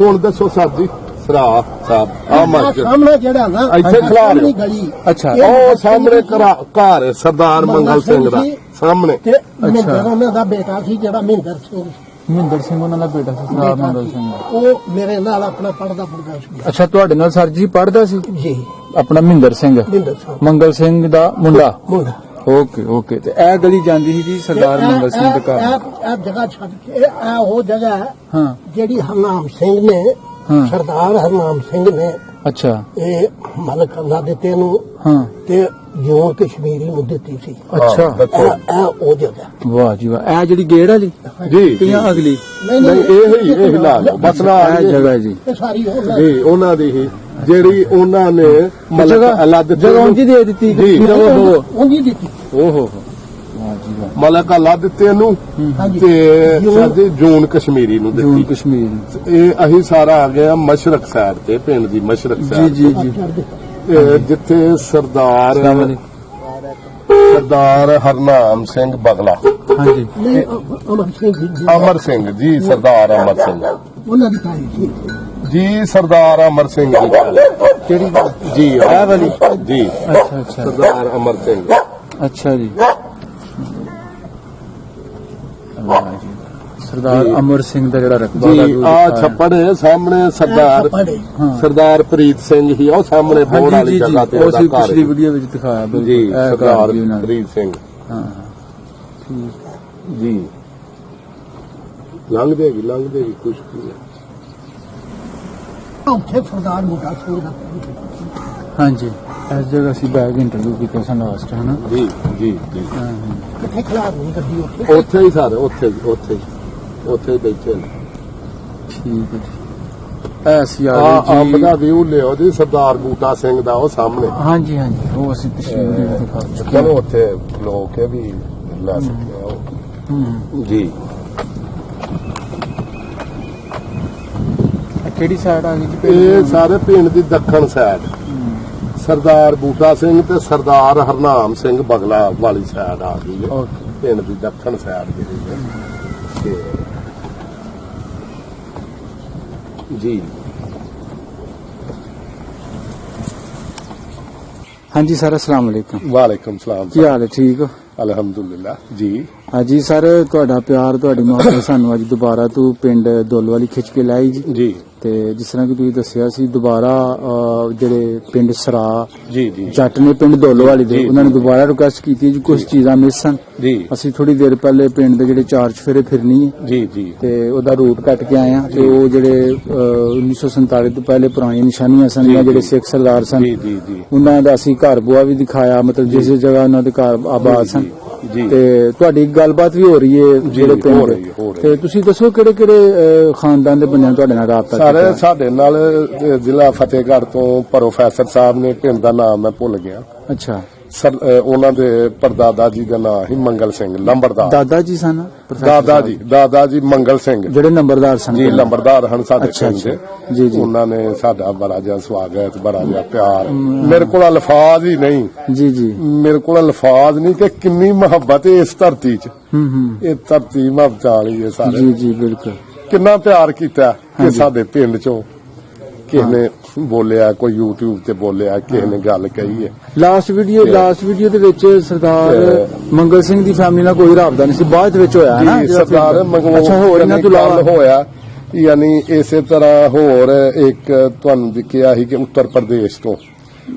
ਹੁਣ ਦੱਸੋ ਸਾਹਿਬ ਜੀ ਸਰਾ ਸਾਹਿਬ ਆ ਮਸਜਿਦ ਸਾਹਮਣੇ ਜਿਹੜਾ ਨਾ ਇੱਥੇ ਖਿਲਾ ਰਹੇ ਹੋ। ਗਲੀ ਅੱਛਾ, ਉਹ ਸਾਹਮਣੇ ਘਰ ਹੈ ਸਰਦਾਰ ਮੰਗਲ ਸਿੰਘ ਦਾ ਸਾਹਮਣੇ। ਤੇ ਮਹਿੰਦਰ ਉਹਨਾਂ ਦਾ ਬੇਟਾ ਸੀ ਜਿਹੜਾ ਮਹਿੰਦਰ ਸਿੰਘ ਮਹਿੰਦਰ ਸਿੰਘ ਉਹਨਾਂ ਦਾ ਬੇਟਾ ਸੀ, ਸਰਦਾਰ ਮੰਗਲ ਸਿੰਘ ਦਾ। ਉਹ ਮੇਰੇ ਨਾਲ ਆਪਣਾ ਪੜਦਾ ਸੀ ਅੱਛਾ, ਤੁਹਾਡੇ ਨਾਲ ਸਰ ਜੀ ਪੜ੍ਹਦਾ ਸੀ ਜੀ। ਆਪਣਾ ਮਹਿੰਦਰ ਸਿੰਘ, ਮਹਿੰਦਰ ਸਿੰਘ ਮੰਗਲ ਸਿੰਘ ਦਾ ਮੁੰਡਾ। ਮੁੰਡਾ ਓਕੇ ਤੇ ਇਹ ਗਲੀ ਜਾਂਦੀ ਸੀ ਜੀ ਸਰਦਾਰ ਮੰਗਲ ਸਿੰਘ ਦੇ ਘਰ। ਇਹ ਜਗ੍ਹਾ ਛੱਡ ਕੇ ਇਹ ਉਹ ਜਗ੍ਹਾ ਹੈ ਹਾਂ ਜਿਹੜੀ ਹਰਨਾਮ ਸਿੰਘ ਨੇ ਹਾਂ। ਸਰਦਾਰ ਹਰਨਾਮ ਸਿੰਘ ਨੇ ਅੱਛਾ ਇਹ ਮਲਕ ਅੱਲਾ ਦਿੱਤੇ ਨੂੰ ਹਾਂ। ਤੇ ਜਿਉਂ ਕਸ਼ਮੀਰੀ ਨੂੰ ਦਿੱਤੀ ਸੀ। ਅੱਛਾ, ਇਹ ਉਹ ਜਗ੍ਹਾ ਵਾਹ ਜੀ ਵਾਹ। ਇਹ ਜਿਹੜੀ ਗੇੜ ਵਾਲੀ ਜੀ ਜਾਂ ਅਗਲੀ? ਨਹੀਂ ਇਹ ਲਾ ਲਓ ਬਸ ਨਾ ਇਹ ਜਗ੍ਹਾ ਜੀ ਇਹ ਸਾਰੀ ਉਹਨਾਂ ਜੀ ਉਹਨਾਂ ਦੀ ਹੀ ਜਿਹੜੀ ਉਹਨਾਂ ਨੇ ਮਲਕ ਅੱਲਾ ਦਿੱਤੇ ਜਗ੍ਹਾ ਉਂਝ ਹੀ ਦੇ ਦਿੱਤੀ ਜੀ। ਕਿ ਰਵੋ ਰਵੋ। ਉਹਦੀ ਦਿੱਤੀ। ਓਹੋ ਵਾਹ ਜੀ ਵਾਹ। ਮਲਕ ਅੱਲਾ ਦਿੱਤੇ ਨੂੰ ਹਾਂਜੀ। ਤੇ ਸਾਡੇ ਜੂਨ ਕਸ਼ਮੀਰੀ ਨੂੰ ਜੂਨ ਦਿੱਤੀ। ਕਸ਼ਮੀਰ। ਇਹ ਅਸੀਂ ਸਾਰਾ ਆ ਗਿਆ ਮਸ਼ਰਕ ਸਾਈਡ ਤੇ ਪਿੰਡ ਦੀ ਮਸ਼ਰਕ ਜੀ ਸਾਈਡ ਜੀ ਜੀ। ਜਿੱਥੇ ਸਰਦਾਰ ਸਲਾਮ ਅਲੈਕੁਮ। ਸਰਦਾਰ ਹਰਨਾਮ ਸਿੰਘ ਬਗਲਾ ਹਾਂਜੀ ਨਹੀਂ ਅਮਰ ਸਿੰਘ ਜੀ ਅਮਰ ਸਿੰਘ ਜੀ ਸਰਦਾਰ ਅਮਰ ਸਿੰਘ ਉਹਨਾਂ ਦੀ ਤਾਈ ਸੀ। ਜੀ ਸਰਦਾਰ ਅਮਰ ਸਿੰਘ ਜੀ ਕਿਹੜੀ? ਜੀ ਇਹ ਵਾਲੀ? ਜੀ ਅੱਛਾ ਅੱਛਾ ਸਰਦਾਰ ਅਮਰ ਸਿੰਘ ਅੱਛਾ ਜੀ। ਵਾਹ ਜੀ। ਸਰਦਾਰ ਜੀ। ਅਮਰ ਸਿੰਘ ਦਾ ਜਿਹੜਾ ਰਕਬਾ ਦਾ ਜੀ ਵਿਊ ਆ ਦਿਖਾਇਆ। ਛੱਪੜ ਹੈ ਸਾਹਮਣੇ ਸਰਦਾਰ ਪੜੇ ਸਰਦਾਰ ਪ੍ਰੀਤ ਸਿੰਘ ਹੀ ਉਹ ਸਾਹਮਣੇ ਬੋਰਡ ਹਾਂਜੀ ਵਾਲੀ ਜੀ ਜਗ੍ਹਾ ਤੇ ਉਹ ਉਹਦਾ ਸੀ ਘਰ ਪਿਛਲੀ ਹੈ। ਵੀਡੀਓ ਵਿੱਚ ਦਿਖਾਇਆ ਬਿਲਕੁਲ। ਜੀ ਇਹ ਘਰ ਸਰਦਾਰ ਵੀ ਉਹਨਾਂ ਦਾ। ਪ੍ਰੀਤ ਸਿੰਘ ਹਾਂ ਜੀ ਲੰਘ ਦੇਗੀ ਕੁਛ ਨਹੀਂ। ਉੱਥੇ ਸਰਦਾਰ ਬੂਟਾ ਸਿੰਘ ਦਾ ਹਾਂਜੀ ਇਸ ਜਗ੍ਹਾ ਅਸੀਂ ਬੈਗ ਇੰਟਰਵਿਊ ਕੀਤਾ ਸੀ ਲਾਸਟ ਹੈ ਨਾ। ਜੀ ਜੀ ਹਾਂ ਕਿੱਥੇ ਖਿਲਾਰ ਨਹੀਂ ਗੱਡੀ ਉੱਥੇ ਉੱਥੇ ਹੀ ਸਾਰੇ ਉੱਥੇ ਹੀ ਬੈਠੇ ਨੇ। ਠੀਕ ਹੈ ਜੀ। ਇਹ ਅਸੀਂ ਆ ਆ ਗਏ ਅੰਬ ਜੀ। ਦਾ ਵਿਊ ਲਿਓ ਜੀ ਸਰਦਾਰ ਬੂਟਾ ਸਿੰਘ ਦਾ ਉਹ ਸਾਹਮਣੇ। ਹਾਂਜੀ ਹਾਂਜੀ ਉਹ ਅਸੀਂ ਪਿਛਲੀ ਵੀਡੀਓ ਵਿੱਚ ਦਿਖਾ ਚੁੱਕੇ ਚਲੋ ਉੱਥੇ ਲੋਕ ਇਹ ਵੀ ਲੈ ਸਕਦੇ ਆ ਹਾਂ। ਜੀ। ਕਿਹੜੀ ਸਾਈਡ ਆ ਗਈ ਜੀ ਪਿੰਡ ਇਹ ਦੀ? ਸਾਰੇ ਪਿੰਡ ਦੀ ਦੱਖਣ ਸਾਈਡ ਸਰਦਾਰ ਬੂਟਾ ਸਿੰਘ ਤੇ ਸਰਦਾਰ ਹਰਨਾਮ ਸਿੰਘ ਬਗਲਾ ਵਾਲੀ ਸਾਈਡ ਆ ਗਈ ਹੈ। ਓਕੇ ਪਿੰਡ ਦੀ ਦੱਖਣ ਸਾਈਡ ਜਿਹੜੀ ਹੈ ਤੇ ਜੀ। ਹਾਂਜੀ ਸਰ ਅਸਲਾਮ ਵਾਲੇਕੁਮ। ਵਾਲੇਕੁਮ ਸਲਾਮ ਕੀ ਹਾਲ ਹੈ? ਠੀਕ ਹੋ? ਅਲਹਮਦੁਲਿਲਾ ਜੀ। ਹਾਂਜੀ ਸਰ ਤੁਹਾਡਾ ਪਿਆਰ ਤੁਹਾਡੀ ਮੁਹੱਬਤ ਸਾਨੂੰ ਅੱਜ ਦੁਬਾਰਾ ਤੋਂ ਪਿੰਡ ਦੋਲਵਾਲੀ ਖਿੱਚ ਕੇ ਲਾਈ ਜੀ। ਜੀ ਤੇ ਜਿਸ ਤਰ੍ਹਾਂ ਕਿ ਤੁਸੀਂ ਦੱਸਿਆ ਸੀ ਦੁਬਾਰਾ ਜਿਹੜੇ ਪਿੰਡ ਸਰਾ ਜੀ ਜੀ ਜੱਟ ਨੇ ਪਿੰਡ ਦੋਲੋਵਾਲੀ ਦੇ ਜੀ, ਉਹਨਾਂ ਨੇ ਦੁਬਾਰਾ ਰਿਕੁਐਸਟ ਕੀਤੀ ਜੀ ਕੁਝ ਚੀਜ਼ਾਂ ਮਿਸ ਸਨ। ਜੀ ਅਸੀਂ ਥੋੜੀ ਦੇਰ ਪਹਿਲੇ ਪਿੰਡ ਦੇ ਜਿਹੜੇ ਚਾਰ ਚੁਫੇਰੇ ਫਿਰਨੀ ਹੈ ਜੀ ਜੀ ਤੇ ਉਹਦਾ ਰੂਟ ਕੱਟ ਕੇ ਆਏ ਆ ਤੇ ਉਹ ਜਿਹੜੇ 1947 ਤੋਂ ਪਹਿਲੇ ਪੁਰਾਣੀਆਂ ਨਿਸ਼ਾਨੀਆਂ ਸਨ ਜਾਂ ਜਿਹੜੇ ਸਿੱਖ ਸਰਦਾਰ ਸਨ ਜੀ ਜੀ ਜੀ ਉਹਨਾਂ ਦਾ ਅਸੀਂ ਘਰ ਬੁਆ ਵੀ ਦਿਖਾਇਆ, ਮਤਲਬ ਜਿਸ ਜਗ੍ਹਾ ਉਹਨਾਂ ਦੇ ਘਰ ਆਬਾਦ ਸਨ। ਜੀ ਤੇ ਤੁਹਾਡੀ ਗੱਲਬਾਤ ਵੀ ਹੋ ਰਹੀ ਹੈ ਜਿਹੜੇ ਹੋ ਪਿੰਡ ਰਹੀ ਹੈ, ਹੋ ਰਹੀ ਹੈ। ਤੇ ਤੁਸੀਂ ਦੱਸੋ ਕਿਹੜੇ ਕਿਹੜੇ ਖਾਨਦਾਨ ਦੇ ਬੰਦਿਆਂ ਤੁਹਾਡੇ ਨਾਲ ਰਾਬਤਾ ਸਾਰੇ ਕੀਤਾ? ਸਾਡੇ ਨਾਲ ਜ਼ਿਲ੍ਹਾ ਫਤਿਹਗੜ੍ਹ ਤੋਂ ਪ੍ਰੋਫੈਸਰ ਸਾਹਿਬ ਨੇ ਪਿੰਡ ਦਾ ਨਾਮ ਮੈਂ ਭੁੱਲ ਗਿਆ। ਅੱਛਾ ਉਹਨਾਂ ਦੇ ਪਰਦਾਦਾ ਜੀ ਦਾ ਨਾਮ ਸੀ ਮੰਗਲ ਸਿੰਘ ਲੰਬੜਦਾਰ। ਦਾਦਾ ਜੀ ਸਨ ਦਾਦਾ ਜੀ ਮੰਗਲ ਸਿੰਘ ਜਿਹੜੇ ਨੰਬਰਦਾਰ ਸਨ ਜੀ ਲੰਬੜਦਾਰ ਹਨ ਸਾਡੇ ਅੱਛਾ, ਪਿੰਡ ਦੇ। ਜੀ, ਜੀ। ਉਹਨਾਂ ਨੇ ਸਾਡਾ ਬੜਾ ਜਿਹਾ ਸਵਾਗਤ, ਬੜਾ ਜਿਹਾ ਪਿਆਰ। ਮੇਰੇ ਕੋਲ ਅਲਫਾਜ਼ ਹੀ ਨਹੀਂ, ਜੀ ਜੀ ਮੇਰੇ ਕੋਲ ਅਲਫਾਜ਼ ਨਹੀਂ ਕਿ ਕਿੰਨੀ ਮੁਹੱਬਤ ਹੈ ਇਸ ਧਰਤੀ 'ਚ। ਹੂੰ ਇਹ ਧਰਤੀ ਮੁਹੱਬਤ ਵਾਲੀ ਹੈ ਸਾਰੇ। ਜੀ ਜੀ ਬਿਲਕੁਲ ਕਿੰਨਾ ਪਿਆਰ ਕੀਤਾ ਕਿ ਹਾਂਜੀ। ਸਾਡੇ ਪਿੰਡ 'ਚੋਂ ਕਿਸੇ ਨੇ ਬੋਲਿਆ, ਕੋਈ YouTube ਤੇ ਬੋਲਿਆ, ਕਿਸੇ ਨੇ ਗੱਲ ਕਹੀ ਹੈ। ਲਾਸਟ ਵੀਡੀਓ ਦੇ ਵਿੱਚ ਸਰਦਾਰ ਮੰਗਲ ਸਿੰਘ ਦੀ ਫੈਮਿਲੀ ਨਾਲ ਕੋਈ ਰਾਬਤਾ ਨਹੀਂ ਸੀ, ਬਾਅਦ ਵਿੱਚ ਹੋਇਆ ਹੈ ਨਾ ਜੀ ਜਿਹੜਾ ਸਰਦਾਰ ਫਿਰ- ਅੱਛਾ ਹੋਰ ਇਹਨਾਂ ਤੋਂ ਗੱਲ ਇਲਾਵਾ ਹੋਇਆ। ਯਾਨੀ ਇਸੇ ਤਰ੍ਹਾਂ ਹੋਰ ਇੱਕ ਤੁਹਾਨੂੰ ਦਿਖਿਆ ਸੀ ਕਿ ਉੱਤਰ ਪ੍ਰਦੇਸ਼ ਤੋਂ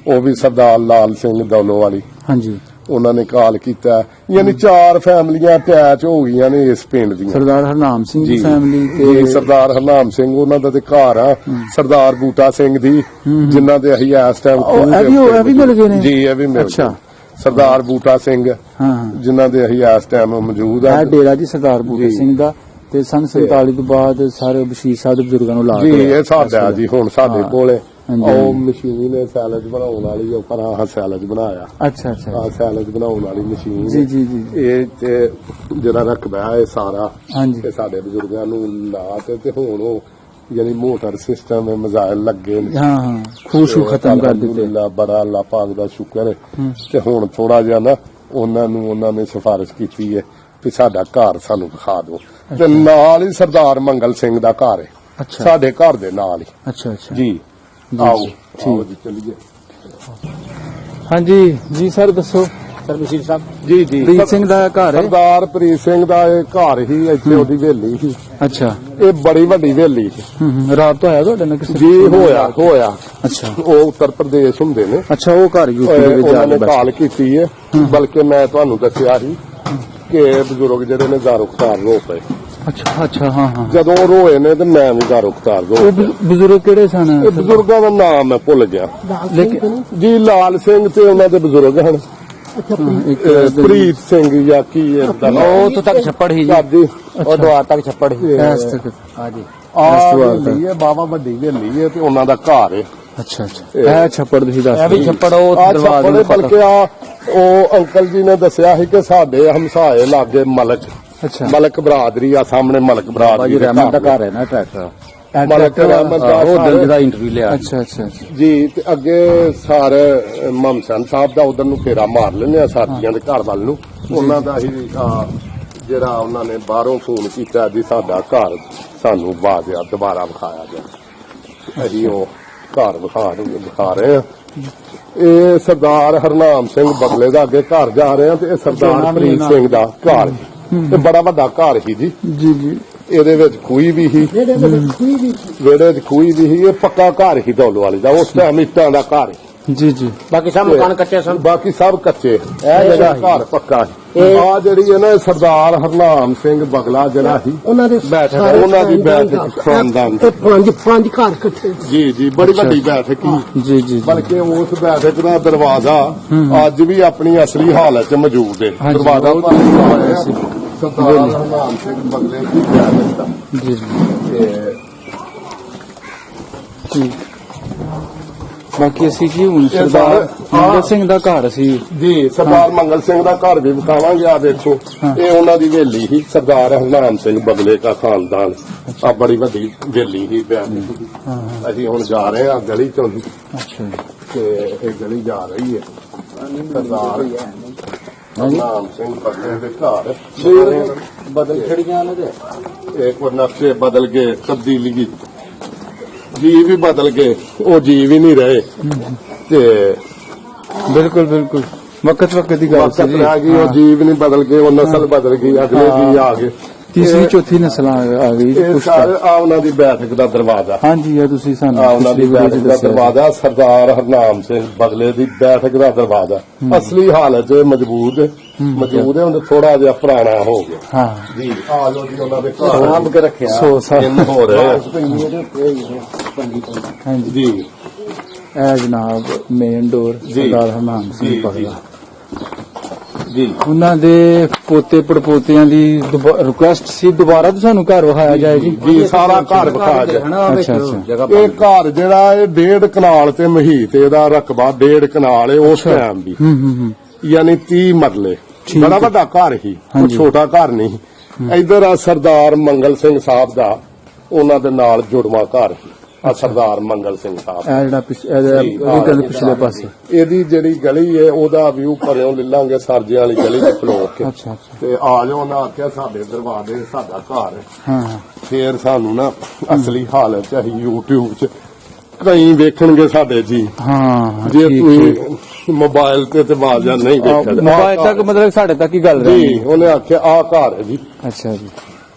ਉਹ ਵੀ ਸਰਦਾਰ ਲਾਲ ਸਿੰਘ ਦੌਲੋਵਾਲੀ ਹਾਂਜੀ ਉਹਨਾਂ ਨੇ ਕਾਲ ਕੀਤਾ। ਯਾਨੀ 4 ਫੈਮਲੀਆਂ ਅਟੈਚ ਹੋ ਗਈਆਂ ਨੇ ਇਸ ਪਿੰਡ ਦੀਆਂ। ਸਰਦਾਰ ਹਰਨਾਮ ਸਿੰਘ ਦੀ ਜੀ ਫੈਮਿਲੀ ਜੀ ਤੇ ਸਰਦਾਰ ਹਰਨਾਮ ਸਿੰਘ ਉਹਨਾਂ ਦਾ ਤੇ ਘਰ ਆ। ਸਰਦਾਰ ਬੂਟਾ ਸਿੰਘ ਦੀ ਜਿਨ੍ਹਾਂ ਦੇ ਅਸੀਂ ਇਸ ਟਾਈਮ ਇਹ ਵੀ ਮਿਲ ਗਏ ਨੇ? ਜੀ ਇਹ ਵੀ ਮਿਲ ਅੱਛਾ। ਗਏ। ਸਰਦਾਰ ਬੂਟਾ ਸਿੰਘ ਹਾਂ ਜਿਨ੍ਹਾਂ ਦੇ ਅਸੀਂ ਇਸ ਟਾਈਮ ਮੌਜੂਦ ਆ। ਇਹ ਡੇਰਾ ਜੀ ਸਰਦਾਰ ਬੂਟਾ ਜੀ। ਸਿੰਘ ਦਾ ਤੇ ਸੰਨ 47 ਤੋਂ ਬਾਅਦ ਸਾਰੇ ਬਸ਼ੀਰ ਸਾਹਿਬ ਦੇ ਬਜ਼ੁਰਗਾਂ ਨੂੰ ਲਾ ਜੀ ਕੇ ਇਹ ਸਾਡਾ ਜੀ ਹੁਣ ਸਾਡੇ ਕੋਲੇ ਉਹ ਮਸ਼ੀਨ ਹੈ ਸੈਲਡ ਬਣਾਉਣ ਵਾਲੀ, ਉੱਪਰ ਆਹ ਸੈਲਡ ਬਣਾਇਆ, ਅੱਛਾ ਅੱਛਾ ਆਹ ਸੈਲਡ ਬਣਾਉਣ ਵਾਲੀ ਮਸ਼ੀਨ ਜੀ ਜੀ ਜੀ ਇਹ ਤੇ ਜਿਹੜਾ ਰਕਬਾ ਹੈ ਇਹ ਸਾਰਾ ਹਾਂਜੀ ਇਹ ਸਾਡੇ ਬਜ਼ੁਰਗਾਂ ਨੂੰ ਲਾ ਤੇ ਹੁਣ ਉਹ ਯਾਨੀ ਮੋਟਰ ਸਿਸਟਮ ਮਜ਼ਾਇਲ ਲੱਗੇ ਨੇ। ਹਾਂ ਹਾਂ ਖੂਸ਼ੂ ਖਤਮ ਕਰ ਦਿੱਤੇ। ਅਲਹਮਦੁਲਿਲਾ, ਬੜਾ ਅੱਲਾਹ ਪਾਕ ਦਾ ਸ਼ੁਕਰ ਹੈ। ਤੇ ਹੁਣ ਥੋੜਾ ਜਿਹਾ ਨਾ ਉਹਨਾਂ ਨੇ ਸਿਫਾਰਿਸ਼ ਕੀਤੀ ਹੈ ਕਿ ਸਾਡਾ ਘਰ ਸਾਨੂੰ ਵਿਖਾ ਦਿਓ, ਤੇ ਨਾਲ ਹੀ ਸਰਦਾਰ ਮੰਗਲ ਸਿੰਘ ਦਾ ਘਰ ਹੈ ਅੱਛਾ ਸਾਡੇ ਘਰ ਦੇ ਨਾਲ ਹੀ। ਅੱਛਾ ਅੱਛਾ ਜੀ ਆਓ ਆਓ ਜੀ ਚਲੀਏ। ਹਾਂਜੀ ਜੀ ਸਰ ਦੱਸੋ। ਸਰ ਬਸ਼ੀਰ ਸਾਹਿਬ ਜੀ ਜੀ ਪ੍ਰੀਤ ਸਿੰਘ ਦਾ ਘਰ ਹੈ। ਸਰਦਾਰ ਪ੍ਰੀਤ ਸਿੰਘ ਦਾ ਇਹ ਘਰ ਹੀ, ਇੱਥੇ ਉਹਦੀ ਹਵੇਲੀ ਸੀ। ਅੱਛਾ ਇਹ ਬੜੀ ਵੱਡੀ ਹਵੇਲੀ ਸੀ। ਰਾਤ ਤੋਂ ਆਇਆ ਤੁਹਾਡੇ ਨਾਲ ਕਿਸੇ ਜੀ ਹੋਇਆ ਅੱਛਾ ਉਹ ਉੱਤਰ ਪ੍ਰਦੇਸ਼ ਹੁੰਦੇ ਨੇ। ਅੱਛਾ ਉਹ ਘਰ ਯੂਪੀ ਦੇ ਵਿੱਚ ਜਾ ਉਹਨਾਂ ਕੇ ਨੇ ਬੈਠੇ। ਕਾਲ ਕੀਤੀ ਹੈ, ਬਲਕਿ ਮੈਂ ਤੁਹਾਨੂੰ ਦੱਸਿਆ ਸੀ ਕਿ ਬਜ਼ੁਰਗ ਜਿਹੜੇ ਨੇ ਜ਼ਾਰੋ ਖਤਾਰ ਰੋ ਪਏ। ਅੱਛਾ ਅੱਛਾ ਹਾਂ ਹਾਂ ਜਦੋਂ ਰੋਏ ਨੇ ਤੇ ਮੈਂ ਵੀ ਜ਼ਾਰੋ ਖਤਾਰ ਰੋ ਉਹ ਪਿਆ। ਬਜ਼ੁਰਗ ਕਿਹੜੇ ਸਨ? ਇਹ ਬਜ਼ੁਰਗਾਂ ਦਾ ਨਾਮ ਮੈਂ ਭੁੱਲ ਗਿਆ ਲੇਕਿਨ ਜੀ। ਲਾਲ ਸਿੰਘ ਤੇ ਉਹਨਾਂ ਦੇ ਬਜ਼ੁਰਗ ਹਨ, ਇੱਕ ਪ੍ਰੀਤ ਸਿੰਘ ਜਾਂ ਕੀ ਏਦਾਂ ਦਾ। ਉਹ ਤੋਂ ਤੱਕ ਛੱਪੜ ਹੀ ਜੀ। ਸਾਡੀ ਉਹ ਦੁਆਰ ਤੱਕ ਛੱਪੜ ਹੀ। ਇਸ ਤੱਕ ਹਾਂਜੀ ਆਹ ਹਵੇਲੀ ਹੈ, ਬਾਵਾ ਵੱਡੀ ਹਵੇਲੀ ਹੈ ਤੇ ਉਹਨਾਂ ਦਾ ਘਰ ਹੈ। ਅੱਛਾ ਅੱਛਾ ਇਹ ਛੱਪੜ ਤੁਸੀਂ ਦੱਸ ਇਹ ਵੀ ਛੱਪੜ ਉਹ ਆਹ ਦਰਵਾਜ਼ੇ ਛੱਪੜ ਨੂੰ ਹੈ, ਬਲਕਿ ਉਹ ਅੰਕਲ ਜੀ ਨੇ ਦੱਸਿਆ ਸੀ ਕਿ ਸਾਡੇ ਹਮਸਾਏ ਲਾਗੇ ਅੱਛਾ ਮਲਕ ਬਰਾਦਰੀ ਆ, ਸਾਹਮਣੇ ਮਲਕ ਬਰਾਦਰੀ ਦੇ ਰਹਿਮਤ ਦਾ ਘਰ ਘਰ ਹੈ ਨਾ ਟਰੈਕਟਰ ਮਲਕ ਰਹਿਮਤ ਦਾ ਉਹ ਘਰ। ਦਿਲ ਦਾ ਇੰਟਰਵਿਊ ਲਿਆ। ਅੱਛਾ ਅੱਛਾ ਜੀ ਤੇ ਅੱਗੇ ਸਾਰੇ ਮਮਸਨ ਸਾਹਿਬ ਦਾ ਉਧਰ ਨੂੰ ਫੇਰਾ ਮਾਰ ਲੈਂਦੇ ਆ, ਸਾਥੀਆਂ ਦੇ ਘਰ ਵੱਲ ਨੂੰ। ਉਹਨਾਂ ਦਾ ਹੀ ਜਿਹੜਾ ਉਹਨਾਂ ਨੇ ਬਾਹਰੋਂ ਫੋਨ ਕੀਤਾ ਜੀ ਸਾਡਾ ਘਰ ਸਾਨੂੰ ਬਾਜ਼ਿਆ ਦੁਬਾਰਾ ਵਿਖਾਇਆ ਗਿਆ। ਅਸੀਂ ਉਹ ਘਰ ਵਿਖਾ ਰਹੇ ਆ। ਇਹ ਸਰਦਾਰ ਹਰਨਾਮ ਸਿੰਘ ਬਗਲੇ ਦਾ ਅੱਗੇ ਘਰ ਜਾ ਰਹੇ ਆ ਤੇ ਇਹ ਸਰਦਾਰ ਪ੍ਰੀਤ ਸਿੰਘ ਦਾ ਘਰ ਸੀ। ਇਹ ਬੜਾ ਵੱਡਾ ਘਰ ਸੀ ਜੀ। ਜੀ ਜੀ ਇਹਦੇ ਵਿੱਚ ਖੂਹੀ ਵੀ ਸੀ, ਵਿਹੜੇ 'ਚ ਖੂਹੀ ਵੀ ਸੀ। ਇਹ ਪੱਕਾ ਘਰ ਸੀ ਦੌਲਵਾਲੀ ਦਾ, ਉਸ ਟਾਈਮ ਇੱਟਾਂ ਦਾ ਘਰ ਸੀ। ਜੀ ਜੀ ਬਾਕੀ ਸਭ ਮਕਾਨ ਕੱਚੇ ਸਨ। ਬਾਕੀ ਸਭ ਕੱਚੇ। ਇਹ ਜਿਹੜਾ ਘਰ ਪੱਕਾ ਸੀ। ਆ ਜਿਹੜੀ ਹੈ ਨਾ ਸਰਦਾਰ ਹਰਨਾਮ ਸਿੰਘ ਬਗਲਾ ਜਿਹੜਾ ਸੀ ਉਹਨਾਂ ਦੇ ਬੈਠਕ, ਸਾਰੇ ਉਹਨਾਂ ਦੀ ਬੈਠਕ ਖਾਨਦਾਨ। ਇਹ ਪੰਜ ਘਰ ਇਕੱਠੇ। ਜੀ ਬੜੀ ਵੱਡੀ ਬੈਠਕ ਸੀ। ਜੀ ਜੀ ਬਲਕਿ ਉਸ ਬੈਠਕ ਦਾ ਦਰਵਾਜ਼ਾ ਅੱਜ ਵੀ ਆਪਣੀ ਅਸਲੀ ਹਾਲਤ 'ਚ ਮੌਜੂਦ ਹੈ। ਹਾਂਜੀ, ਦਰਵਾਜ਼ਾ ਉਹ ਭਾਵੇਂ ਤਾਂ ਹੋਇਆ ਸੀ ਸਰਦਾਰ ਹਰਨਾਮ ਸਿੰਘ ਬਗਲੇ ਦੀ ਬੈਠਕ ਦਾ। ਜੀ ਜੀ ਬਾਕੀ ਅਸੀਂ ਜੀ ਹੁਣ ਸਰਦਾਰ ਮੰਗਲ ਸਿੰਘ ਦਾ ਘਰ ਸੀ। ਜੀ ਸਰਦਾਰ ਮੰਗਲ ਸਿੰਘ ਦਾ ਘਰ ਵੀ ਵਿਖਾਵਾਂਗੇ। ਆ ਦੇਖੋ ਇਹ ਉਹਨਾਂ ਦੀ ਹਵੇਲੀ ਸੀ, ਸਰਦਾਰ ਹਰਨਾਮ ਸਿੰਘ ਬਗਲੇ ਦਾ ਖਾਨਦਾਨ। ਆ ਬੜੀ ਵੱਡੀ ਹਵੇਲੀ ਸੀ। ਅਸੀਂ ਹੁਣ ਜਾ ਰਹੇ ਹਾਂ ਗਲੀ ਚੋਂ ਦੀ ਅੱਛਾ ਜੀ ਤੇ ਇਹ ਗਲੀ ਜਾ ਰਹੀ ਹੈ ਸਰਦਾਰ ਹਰਨਾਮ ਸਿੰਘ ਬਗਲੇ ਦੇ ਘਰ। ਬਦਲ ਖੜੀਆਂ ਨੇ ਤੇ ਇਹ ਕੋਈ ਨਕਸ਼ੇ ਬਦਲ ਗਏ, ਤਬਦੀਲੀ ਜੀ ਵੀ ਬਦਲ ਗਏ, ਉਹ ਜੀ ਵੀ ਨਹੀਂ ਰਹੇ ਤੇ ਬਿਲਕੁਲ ਬਿਲਕੁਲ ਵਕਤ ਦੀ ਗੱਲ ਵਕਤ ਸੀ ਜੀ। ਰਹਿ ਗਈ, ਉਹ ਜੀਵ ਨਹੀਂ ਬਦਲ ਗਏ, ਉਹ ਨਸਲ ਬਦਲ ਗਈ, ਅਗਲੇ ਜੀ ਆ ਗਏ। ਤੀਸਰੀ ਚੌਥੀ ਨਸਲਾਂ ਆ ਗਈ ਇਹ ਕੁਛ ਸਾਰੇ ਆ ਉਹਨਾਂ ਦੀ ਬੈਠਕ ਦਾ ਦਰਵਾਜ਼ਾ। ਹਾਂਜੀ ਇਹ ਤੁਸੀਂ ਸਾਨੂੰ ਆ ਉਹਨਾਂ ਦੀ ਪਿਛਲੀ ਵੀਡੀਓ 'ਚ ਬੈਠਕ ਦਾ ਦੱਸਿਆ। ਦਰਵਾਜ਼ਾ, ਸਰਦਾਰ ਹਰਨਾਮ ਸਿੰਘ ਬਗਲੇ ਦੀ ਬੈਠਕ ਦਾ ਦਰਵਾਜ਼ਾ। ਅਸਲੀ ਹਾਲਤ 'ਚ ਮੌਜੂਦ ਹੈ, ਹੁਣ ਥੋੜਾ ਜਿਹਾ ਪੁਰਾਣਾ ਹੋ ਗਿਆ। ਹਾਂ ਜੀ ਆ ਜੋ ਜੀ ਉਹਨਾਂ ਦੇ ਘਰ ਸਾਂਭ ਕੇ ਰੱਖਿਆ। 100 ਸਾਲ ਇੰਨ ਹੋ ਰਹੇ ਆ। ਹਾਂਜੀ ਜੀ ਇਹ ਜਨਾਬ ਮੇਨ ਡੋਰ ਜੀ। ਸਰਦਾਰ ਹਰਨਾਮ ਸਿੰਘ ਜੀ, ਬਗਲਾ। ਜੀ ਉਹਨਾਂ ਦੇ ਪੋਤੇ ਪੜਪੋਤਿਆਂ ਦੀ ਰਿਕੁਐਸਟ ਸੀ ਦੁਬਾਰਾ ਤੋਂ ਸਾਨੂੰ ਘਰ ਵਿਖਾਇਆ ਜਾਏ ਜੀ। ਜੀ ਸਾਰਾ ਘਰ ਵਿਖਾ ਜਾ। ਅੱਛਾ ਅੱਛਾ ਇਹ ਘਰ ਜਿਹੜਾ ਇਹ 1.5 ਕਨਾਲ ਤੇ ਮਹੀਤ ਇਹਦਾ ਰਕਬਾ 1.5 ਕਨਾਲ ਹੈ ਉਸ ਟਾਈਮ ਵੀ, ਯਾਨੀ 30 ਮਰਲੇ। ਠੀਕ ਬੜਾ ਹੈ। ਵੱਡਾ ਘਰ ਸੀ, ਕੋਈ ਹਾਂਜੀ। ਛੋਟਾ ਘਰ ਨਹੀਂ। ਇਧਰ ਆ ਸਰਦਾਰ ਮੰਗਲ ਸਿੰਘ ਸਾਹਿਬ ਦਾ ਉਹਨਾਂ ਦੇ ਨਾਲ ਜੁੜਵਾ ਘਰ ਸੀ। ਆ ਸਰਦਾਰ ਮੰਗਲ ਸਿੰਘ ਸਾਹਿਬ ਇਹ ਜਿਹੜਾ ਪਿਛਲੇ ਪਾਸੇ। ਇਹਦੀ ਜਿਹੜੀ ਗਲੀ ਹੈ ਉਹਦਾ ਵਿਊ ਪਰਿਓਂ ਲੈ ਲਾਂਗੇ, ਸਰਜੇ ਵਾਲੀ ਗਲੀ ਚ ਖਲੋ ਕੇ। ਅੱਛਾ ਅੱਛਾ ਤੇ ਆ ਜਾਓ, ਉਹਨਾਂ ਆਖਿਆ ਸਾਡੇ ਦਰਵਾਜ਼ੇ ਸਾਡਾ ਘਰ ਹੈ। ਹਾਂ ਫੇਰ ਸਾਨੂੰ ਨਾ ਅਸਲੀ ਹਾਲਤ ਚ ਅਸੀਂ YouTube 'ਚ ਕਈ ਵੇਖਣਗੇ ਸਾਡੇ ਜੀ। ਹਾਂ ਜੇ ਠੀਕ ਤੁਸੀਂ ਮੋਬਾਈਲ ਤੇ ਆਵਾਜ਼ ਨਹੀਂ ਵੇਖਿਆ ਮੋਬਾਈਲ ਤੱਕ ਮਤਲਬ ਸਾਡੇ ਤੱਕ ਹੀ ਗੱਲ ਜੀ, ਰਹੀ। ਉਹਨੇ ਆਖਿਆ ਆਹ ਘਰ ਹੈ ਜੀ। ਅੱਛਾ ਜੀ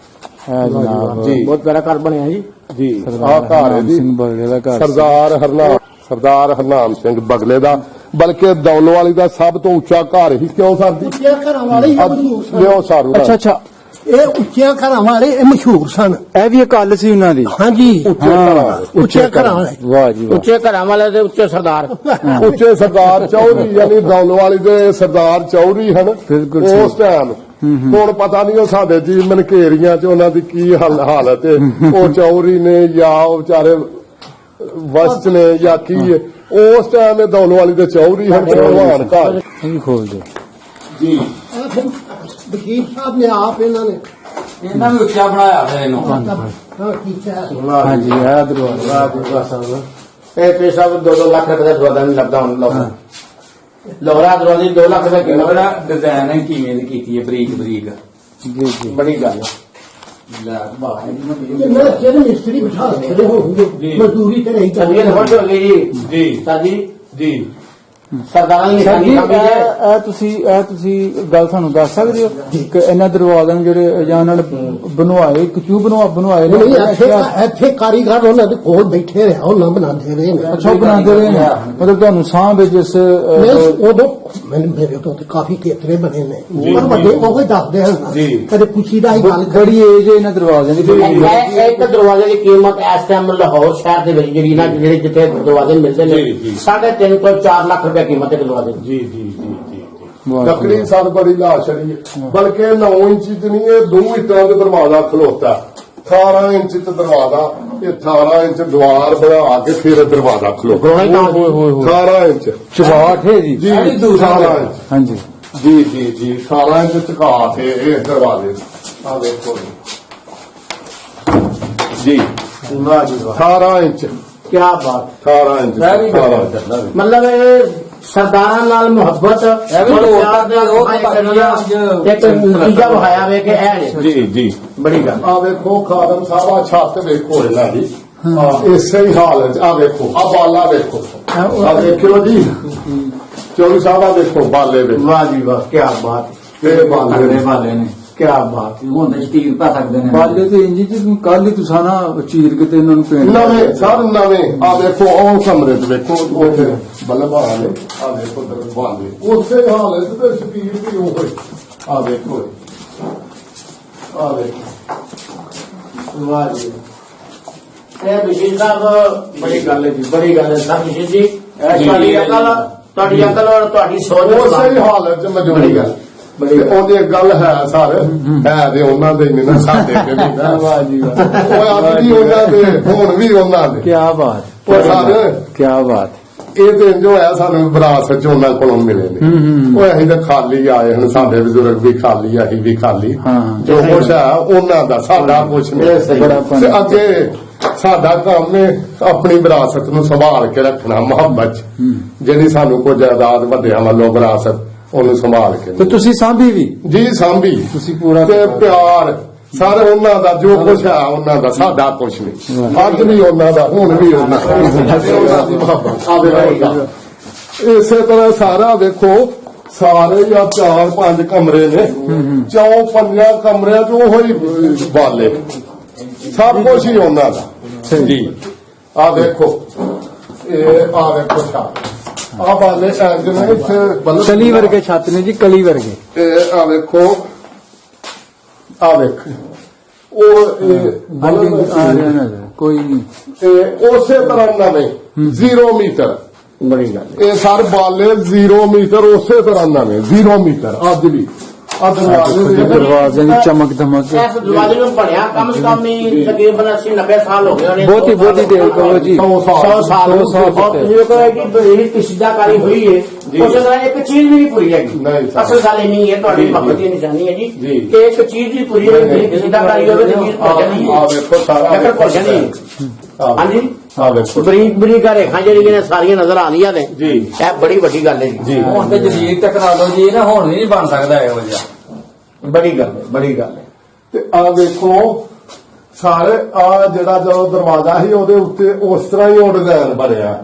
ਇਹ ਜਨਾਬ ਜੀ ਬਹੁਤ ਪਿਆਰਾ ਘਰ ਬਣਿਆ ਜੀ। ਜੀ ਆਹ ਸਰਦਾਰ ਘਰ ਹੈ ਹਰਨਾਮ ਜੀ, ਸਿੰਘ ਬਗਲੇ ਦਾ ਘਰ। ਸਰਦਾਰ ਹਰਨਾਮ ਸਿੰਘ ਬਗਲੇ ਦਾ, ਬਲਕਿ ਦੌਲਵਾਲੀ ਦਾ ਸਭ ਤੋਂ ਉੱਚਾ ਘਰ ਹੀ। ਕਿਉਂ ਸਰ ਜੀ? ਉੱਚੇ ਘਰਾਂ ਵਾਲੇ ਹੀ ਮਸ਼ਹੂਰ ਸਨ। ਲਿਓ ਸਾਰੂ ਅੱਛਾ ਅੱਛਾ ਇਹ ਉੱਚੇ ਘਰਾਂ ਵਾਲੇ ਇਹ ਮਸ਼ਹੂਰ ਸਨ। ਇਹ ਵੀ ਇੱਕ ਗੱਲ ਸੀ ਉਹਨਾਂ ਦੀ। ਹਾਂਜੀ ਉੱਚੇ ਘਰਾਂ ਵਾਲੇ। ਉੱਚੇ ਘਰਾਂ ਵਾਲੇ। ਵਾਹ ਜੀ ਵਾਹ। ਉੱਚੇ ਘਰਾਂ ਵਾਲੇ ਤੇ ਉੱਚੇ ਸਰਦਾਰ। ਉੱਚੇ ਸਰਦਾਰ ਚੌਧਰੀ ਯਾਨੀ ਦੌਲਵਾਲੀ ਦੇ ਸਰਦਾਰ ਚੌਧਰੀ ਹਨ ਬਿਲਕੁਲ ਉਸ ਟਾਈਮ। ਹੁਣ ਪਤਾ ਨਹੀਂ ਉਹ ਸਾਡੇ ਜੀ ਮਨਕੇਰੀਆਂ ਚ ਉਹਨਾਂ ਦੀ ਕੀ ਹਾਲਤ ਹੈ। ਉਹ ਚੌਧਰੀ ਨੇ ਜਾਂ ਉਹ ਵਿਚਾਰੇ ਵਸਤ ਨੇ ਜਾਂ ਕੀ ਹੈ, ਉਸ ਟਾਈਮ ਇਹ ਦੌਲ ਵਾਲੀ ਦੇ ਚੌਧਰੀ ਹਨ ਤੇ ਭਲਵਾਨ ਘਰ ਇਹ ਵੀ ਖੋਲ ਦਿਓ। ਜੀ ਇਹ ਫਿਰ ਵਕੀਲ ਸਾਹਿਬ ਨੇ ਆਪ ਇਹਨਾਂ ਨੇ ਇਹਨਾਂ ਵੀ ਉੱਚਾ ਬਣਾਇਆ ਫਿਰ ਇਹਨੂੰ ਹਾਂ ਕੀਤਾ ਹੈ। ਹਾਂਜੀ ਇਹ ਦਰਵਾਜ਼ਾ ਇਹ ਪੈਸਾ 2 ਲੱਖ ਰੁਪਏ ਦਾ ਦਰਵਾਜ਼ਾ ਨਹੀਂ ਲੱਭਦਾ ਹੁਣ ਲੋਕਾਂ ਲੋਹਰਾ ਦਰਵਾਜ਼ੇ 2 ਲੱਖ ਰੁਪਏ ਕਿਲੋ ਦਾ ਡਿਜ਼ਾਈਨ ਹੈ ਕਿਵੇਂ ਦੀ ਕੀਤੀ ਹੈ ਬਰੀਕ ਬਰੀਕ ਜੀ ਜੀ ਬੜੀ ਗੱਲ ਲੈ ਬਾਹਰ ਤੇ ਮੈਂ ਜਿਹੜੇ ਮਿਸਤਰੀ ਬਿਠਾ ਸਕਦੇ ਹੋਣਗੇ ਮਜ਼ਦੂਰੀ ਤੇ ਨਹੀਂ ਚੱਲੀਏ ਕਰਨੀ ਫੋਟੋ ਹੋ ਗਈ ਜੀ ਜੀ ਸਾਜੀ ਜੀ ਸਰਦਾਰਾਂ ਦੀ ਸਰ ਜੀ ਨਿਸ਼ਾਨੀ ਸਮਝੀ ਹੈ ਇਹ ਤੁਸੀਂ ਗੱਲ ਸਾਨੂੰ ਦੱਸ ਸਕਦੇ ਹੋ ਕਿ ਇਹਨਾਂ ਦਰਵਾਜ਼ਿਆਂ ਨੂੰ ਜਿਹੜੇ ਜਾਂ ਨਾਲ ਬਣਵਾਏ ਕਿਉਂ ਬਣਵਾਏ ਨੇ ਨਹੀਂ ਇੱਥੇ ਕਾਰੀਗਰ ਉਹਨਾਂ ਦੇ ਕੋਲ ਬੈਠੇ ਰਹੇ ਉਹਨਾਂ ਬਣਾਉਂਦੇ ਰਹੇ ਨੇ ਅੱਛਾ ਉਹ ਬਣਾਉਂਦੇ ਰਹੇ ਨੇ ਮਤਲਬ ਤੁਹਾਨੂੰ ਸਾਂਭ ਵਿੱਚ ਇਸ ਮੈਂ ਉਦੋਂ ਮੈਨੂੰ ਮੇਰੇ ਤੋਂ ਤੇ ਕਾਫੀ ਕੇਤਰੇ ਬਣੇ ਨੇ ਪਰ ਵੱਡੇ ਉਹ ਹੀ ਦੱਸਦੇ ਹਨ ਕਦੇ ਪੁੱਛੀ ਦਾ ਹੀ ਗੱਲ ਬੜੀ ਏਜ ਹੈ ਇਹਨਾਂ ਦਰਵਾਜ਼ਿਆਂ ਦੀ ਇਹ ਇੱਕ ਦਰਵਾਜ਼ੇ ਦੀ ਕੀਮਤ ਇਸ ਟਾਈਮ ਲਾਹੌਰ ਸ਼ਹਿਰ ਦੇ ਵਿੱਚ ਜਿਹੜੀ ਨਾ ਜਿਹੜੇ ਜਿੱਥੇ ਦਰਵਾਜ਼ੇ ਮਿਲਦੇ ਨੇ 3.5 ਤੋਂ 4 ਲੱਖ ਰੁਪਏ ਕੀਮਤ ਹੈ ਦਰਵਾਜ਼ੇ ਦੀ ਜੀ ਲੱਕੜੀ ਸਭ ਬੜੀ ਲਾਸ਼ੜੀ ਹੈ ਬਲਕਿ 9 ਇੰਚ ਚ ਨਹੀਂ ਇਹ 2 ਇੱਟਾਂ ਦਾ ਦਰਵਾਜ਼ਾ ਖਲੋਤਾ 18 ਇੰਚ ਤੇ ਦਰਵਾਜ਼ਾ ਇਹ 18 ਇੰਚ ਦੀਵਾਰ ਬਣਾ ਕੇ ਫਿਰ ਦਰਵਾਜ਼ਾ ਖਲੋਤਾ ਗੋਣਾ ਹੀ ਕੰਮ 18 ਇੰਚ ਚਵਾਟ ਹੈ ਜੀ ਜੀ 18 ਇੰਚ ਹਾਂਜੀ ਜੀ 18 ਇੰਚ ਚਕਾ ਕੇ ਇਹ ਦਰਵਾਜ਼ੇ ਆ ਵੇਖੋ ਜੀ ਵਾਹ ਜੀ ਵਾਹ 18 ਇੰਚ ਕੀ ਬਾਤ 18 ਇੰਚ 18 ਇੰਚ ਮਤਲਬ ਇਹ ਸਰਦਾਰਾਂ ਨਾਲ ਮੁਹੱਬਤ ਇੱਕ ਨਤੀਜਾ ਵਹਾਇਆ ਵੇ ਕਿ ਇਹ ਜੀ ਬੜੀ ਗੱਲ ਆ ਵੇਖੋ ਖਾਦਮ ਸਾਹਿਬ ਆ ਛੱਤ ਵੇਖੋ ਇਹਨਾਂ ਦੀ ਇਸੇ ਹੀ ਹਾਲਤ ਆ ਵੇਖੋ ਆ ਬਾਲਾ ਵੇਖੋ ਆ ਵੇਖਿਓ ਜੀ ਚੌਧਰੀ ਸਾਹਿਬ ਆ ਵੇਖੋ ਬਾਲੇ ਵੇ ਵਾਹ ਜੀ ਵਾਹ ਕੀ ਬਾਤ ਇਹ ਬਾਲੇ ਨੇ ਵਾਲੇ ਨੇ ਕੀ ਬਾਤ ਹੁਣ ਤੇ ਸਟੀਲ ਪਾ ਸਕਦੇ ਨੇ ਬਾਲੇ ਤੇ ਇੰਜੀ ਚ ਕੱਲ ਹੀ ਤੁਸੀਂ ਨਾ ਚੀਰ ਕੇ ਤੇ ਇਹਨਾਂ ਨੂੰ ਪੇਂਟ ਨਵੇਂ ਸਰ ਨਵੇਂ ਆ ਵੇਖੋ ਉਹ ਕਮਰੇ ਚ ਵੇਖੋ ਉਹ ਬੱਲਬਾ ਨੇ ਆ ਵੇਖੋ ਦਰਵਾਜ਼ੇ ਉਸੇ ਹਾਲਤ ਤੇ ਸਪੀਡ ਵੀ ਉਹ ਆ ਵੇਖੋ ਆ ਵੇਖੋ ਵਾਹ ਜੀ ਇਹ ਬਸ਼ੀਰ ਸਾਹਿਬ ਬੜੀ ਗੱਲ ਹੈ ਜੀ ਬੜੀ ਗੱਲ ਹੈ ਸਾਹਿਬ ਬਸ਼ੀਰ ਜੀ ਤੁਹਾਡੀ ਅਕਲ ਔਰ ਤੁਹਾਡੀ ਸੋਚ ਉਸੇ ਹੀ ਹਾਲਤ ਚ ਮੌਜੂਦ ਹੈ ਬੜੀ ਉਹਦੀ ਗੱਲ ਹੈ ਸਰ ਹੈ ਤੇ ਉਹਨਾਂ ਦੇ ਨਹੀਂ ਨਾ ਸਾਡੇ ਤੇ ਨਹੀਂ ਵਾਹ ਜੀ ਵਾਹ ਉਹ ਅੱਜ ਵੀ ਉਹਨਾਂ ਦੇ ਹੁਣ ਵੀ ਉਹਨਾਂ ਦੇ ਕੀ ਬਾਤ ਉਹ ਸਰ ਕੀ ਬਾਤ ਇਹ ਤੇ ਜੋ ਹੋਇਆ ਸਾਨੂੰ ਵਿਰਾਸਤ ਚ ਉਹਨਾਂ ਕੋਲੋਂ ਮਿਲੇ ਨੇ ਉਹ ਅਸੀਂ ਤਾਂ ਖਾਲੀ ਆਏ ਹਨ ਸਾਡੇ ਬਜ਼ੁਰਗ ਵੀ ਖਾਲੀ ਅਸੀਂ ਵੀ ਖਾਲੀ ਜੋ ਕੁਛ ਹੈ ਉਹਨਾਂ ਦਾ ਸਾਡਾ ਕੁਛ ਨਹੀਂ ਬੜਾ ਤੇ ਅੱਗੇ ਸਾਡਾ ਕੰਮ ਹੈ ਆਪਣੀ ਵਿਰਾਸਤ ਨੂੰ ਸੰਭਾਲ ਕੇ ਰੱਖਣਾ ਮੁਹੱਬਤ ਜਿਹੜੀ ਸਾਨੂੰ ਕੋਈ ਜਾਇਦਾਦ ਵੱਡਿਆਂ ਵੱਲੋਂ ਵਿਰਾਸਤ ਉਹਨੂੰ ਸੰਭਾਲ ਕੇ ਤੇ ਤੁਸੀਂ ਸਾਂਭੀ ਵੀ ਜੀ ਸਾਂਭੀ ਤੁਸੀਂ ਪੂਰਾ ਤੇ ਪਿਆਰ ਸਾਰੇ ਉਹਨਾਂ ਦਾ ਜੋ ਕੁਛ ਹੈ ਉਹਨਾਂ ਦਾ ਸਾਡਾ ਕੁਛ ਨਹੀਂ ਅੱਜ ਵੀ ਉਹਨਾਂ ਦਾ ਹੁਣ ਵੀ ਉਹਨਾਂ ਦੀ ਮੁਹੱਬਤ ਆ ਵੇਖੋ ਇਸੇ ਤਰ੍ਹਾਂ ਸਾਰਾ ਵੇਖੋ ਸਾਰੇ ਜਾਂ 4-5 ਕਮਰੇ ਨੇ 4-5 ਕਮਰਿਆਂ ਚ ਉਹ ਹੀ ਬਾਲੇ ਸਭ ਕੁਛ ਹੀ ਉਹਨਾਂ ਦਾ ਜੀ ਆ ਵੇਖੋ ਇਹ ਆ ਵੇਖੋ ਛੱਤ ਆ ਬਾਲੇ ਜਿਵੇਂ ਇੱਥੇ ਕਲੀ ਵਰਗੇ ਛੱਤ ਨੇ ਜੀ ਕਲੀ ਵਰਗੇ ਇਹ ਆ ਵੇਖੋ ਆ ਵੇਖ ਉਹ ਆ ਰਿਹਾ ਨਜ਼ਰ ਕੋਈ ਨਹੀਂ ਤੇ ਉਸੇ ਤਰ੍ਹਾਂ ਨਵੇਂ 0 ਮੀਟਰ ਬੜੀ ਗੱਲ ਇਹ ਸਰ ਬਾਲੇ 0 ਮੀਟਰ ਉਸੇ ਤਰ੍ਹਾਂ ਨਵੇਂ 0 ਮੀਟਰ ਅੱਜ ਵੀ ਆ ਦਰਵਾਜ਼ੇ ਦੀ ਚਮਕ ਧਮਕ ਇਸ ਦਰਵਾਜ਼ੇ ਨੂੰ ਬਣਿਆ ਕਮ ਸੇ ਕਮ ਹੀ ਤਕਰੀਬਨ 80-90 ਸਾਲ ਹੋ ਗਏ ਹੋਣੇ ਬਹੁਤੀ ਦੇਰ ਕਹੋ ਜੀ 100 ਸਾਲ ਸੌ ਸਾਲ और ये तो है कि बड़ी किस्ताकारी हुई है उस तरह एक चीज भी नहीं पूरी हैगी नहीं सर। असल गल नहीं है ਤੁਹਾਡੀ ਮੁਹੱਬਤ ਦੀ ਨਿਸ਼ਾਨੀ ਹੈ ਜੀ ਜੀ। ਕਿ ਇੱਕ ਚੀਜ਼ ਵੀ ਪੂਰੀ ਹੈ ਜਿਹੜੀ ਕਿस्ताकारी ਹੋਵੇ ਤੇ ਚੀਜ਼ ਭੁੱਲ ਜਾਂਦੀ ਆ ਹੈ ਵੇਖੋ ਸਾਰਾ ਚੱਕਰ ਭੁੱਲ ਜਾਂਦੀ ਹੈ ਹਾਂਜੀ ਆ ਵੇਖੋ ਬਰੀਕ ਬਰੀਕ ਰੇਖਾਂ ਜਿਹੜੀਆਂ ਨੇ ਸਾਰੀਆਂ ਨਜ਼ਰ ਆਉਂਦੀਆਂ ਨੇ ਜੀ। ਇਹ ਬੜੀ ਵੱਡੀ ਗੱਲ ਹੈ ਜੀ ਹੁਣ ਤੇ ਜਦੀਦ ਟੈਕਨੋਲੋਜੀ ਨਾ ਹੁਣ ਵੀ ਨਹੀਂ ਬਣ ਸਕਦਾ ਇਹੋ ਜਿਹਾ ਬੜੀ ਗੱਲ ਹੈ ਬੜੀ ਗੱਲ ਹੈ ਤੇ ਆ ਵੇਖੋ ਸਾਰੇ ਆ ਜਿਹੜਾ ਜੋ ਦਰਵਾਜ਼ਾ ਸੀ ਉਹਦੇ ਉੱਤੇ ਉਸ ਤਰ੍ਹਾਂ ਹੀ ਉਹ ਡਿਜ਼ਾਈਨ ਬਣਿਆ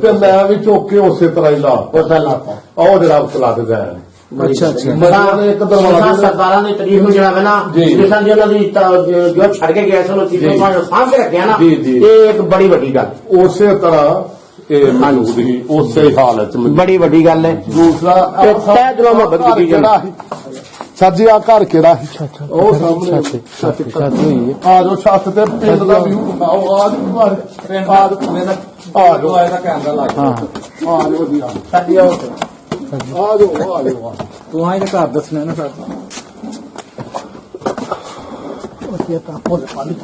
ਤੇ ਮੈਂ ਵੀ ਚੁੱਕ ਕੇ ਉਸੇ ਤਰ੍ਹਾਂ ਹੀ ਲਾ ਉਸ ਦਾ ਲਾਤਾ ਉਹ ਜਿਹੜਾ ਉਤਲਾ ਡਿਜ਼ਾਈਨ ਅੱਛਾ ਅੱਛਾ ਮੈਂ ਇੱਕ ਦਰਵਾਜ਼ੇ ਸਰਕਾਰਾਂ ਦੀ ਤਾਰੀਫ ਨੂੰ ਜਿਹੜਾ ਹੈ ਨਾ ਜੀ। ਜਿਸਾਂ ਉਹਨਾਂ ਦੀ ਜੋ ਛੱਡ ਕੇ ਗਏ ਸਨ ਉਹ ਚੀਜ਼ਾਂ ਨੂੰ ਸਾਂਭ ਕੇ ਰੱਖਿਆ ਨਾ ਜੀ, ਜੀ। ਇਹ ਇੱਕ ਬੜੀ ਵੱਡੀ ਗੱਲ ਉਸੇ ਤਰ੍ਹਾਂ ਇਹ ਮੌਜੂਦ ਹੀ ਉਸੇ ਹਾਲਤ ਚ ਬੜੀ ਵੱਡੀ ਗੱਲ ਹੈ ਦੂਸਰਾ ਤੇ ਤਹਿ ਦਿਲੋਂ ਮੁਹੱਬਤ ਕੀਤੀ ਜਾਂਦੀ। ਸਰ ਜੀ ਆ ਘਰ ਕਿਹੜਾ ਸੀ ਉਹ ਸਾਹਮਣੇ ਛੱਤ ਹੋਈ ਹੈ ਆ ਜੋ ਛੱਤ ਤੇ ਪਿੰਡ ਦਾ ਵਿਊ ਦਿਖਾਓ ਆ ਜੋ ਆ ਜੋ ਇਹਦਾ ਕੈਮਰਾ ਲਾ ਹਾਂ ਆ ਜੋ ਜੀ ਆ ਜੋ ਤੂੰ ਆਏ ਘਰ ਦੱਸਣਾ ਨਾ ਸਾਡਾ ਉਹ ਤਾਂ ਪੁੱਤ ਪਾਲੀ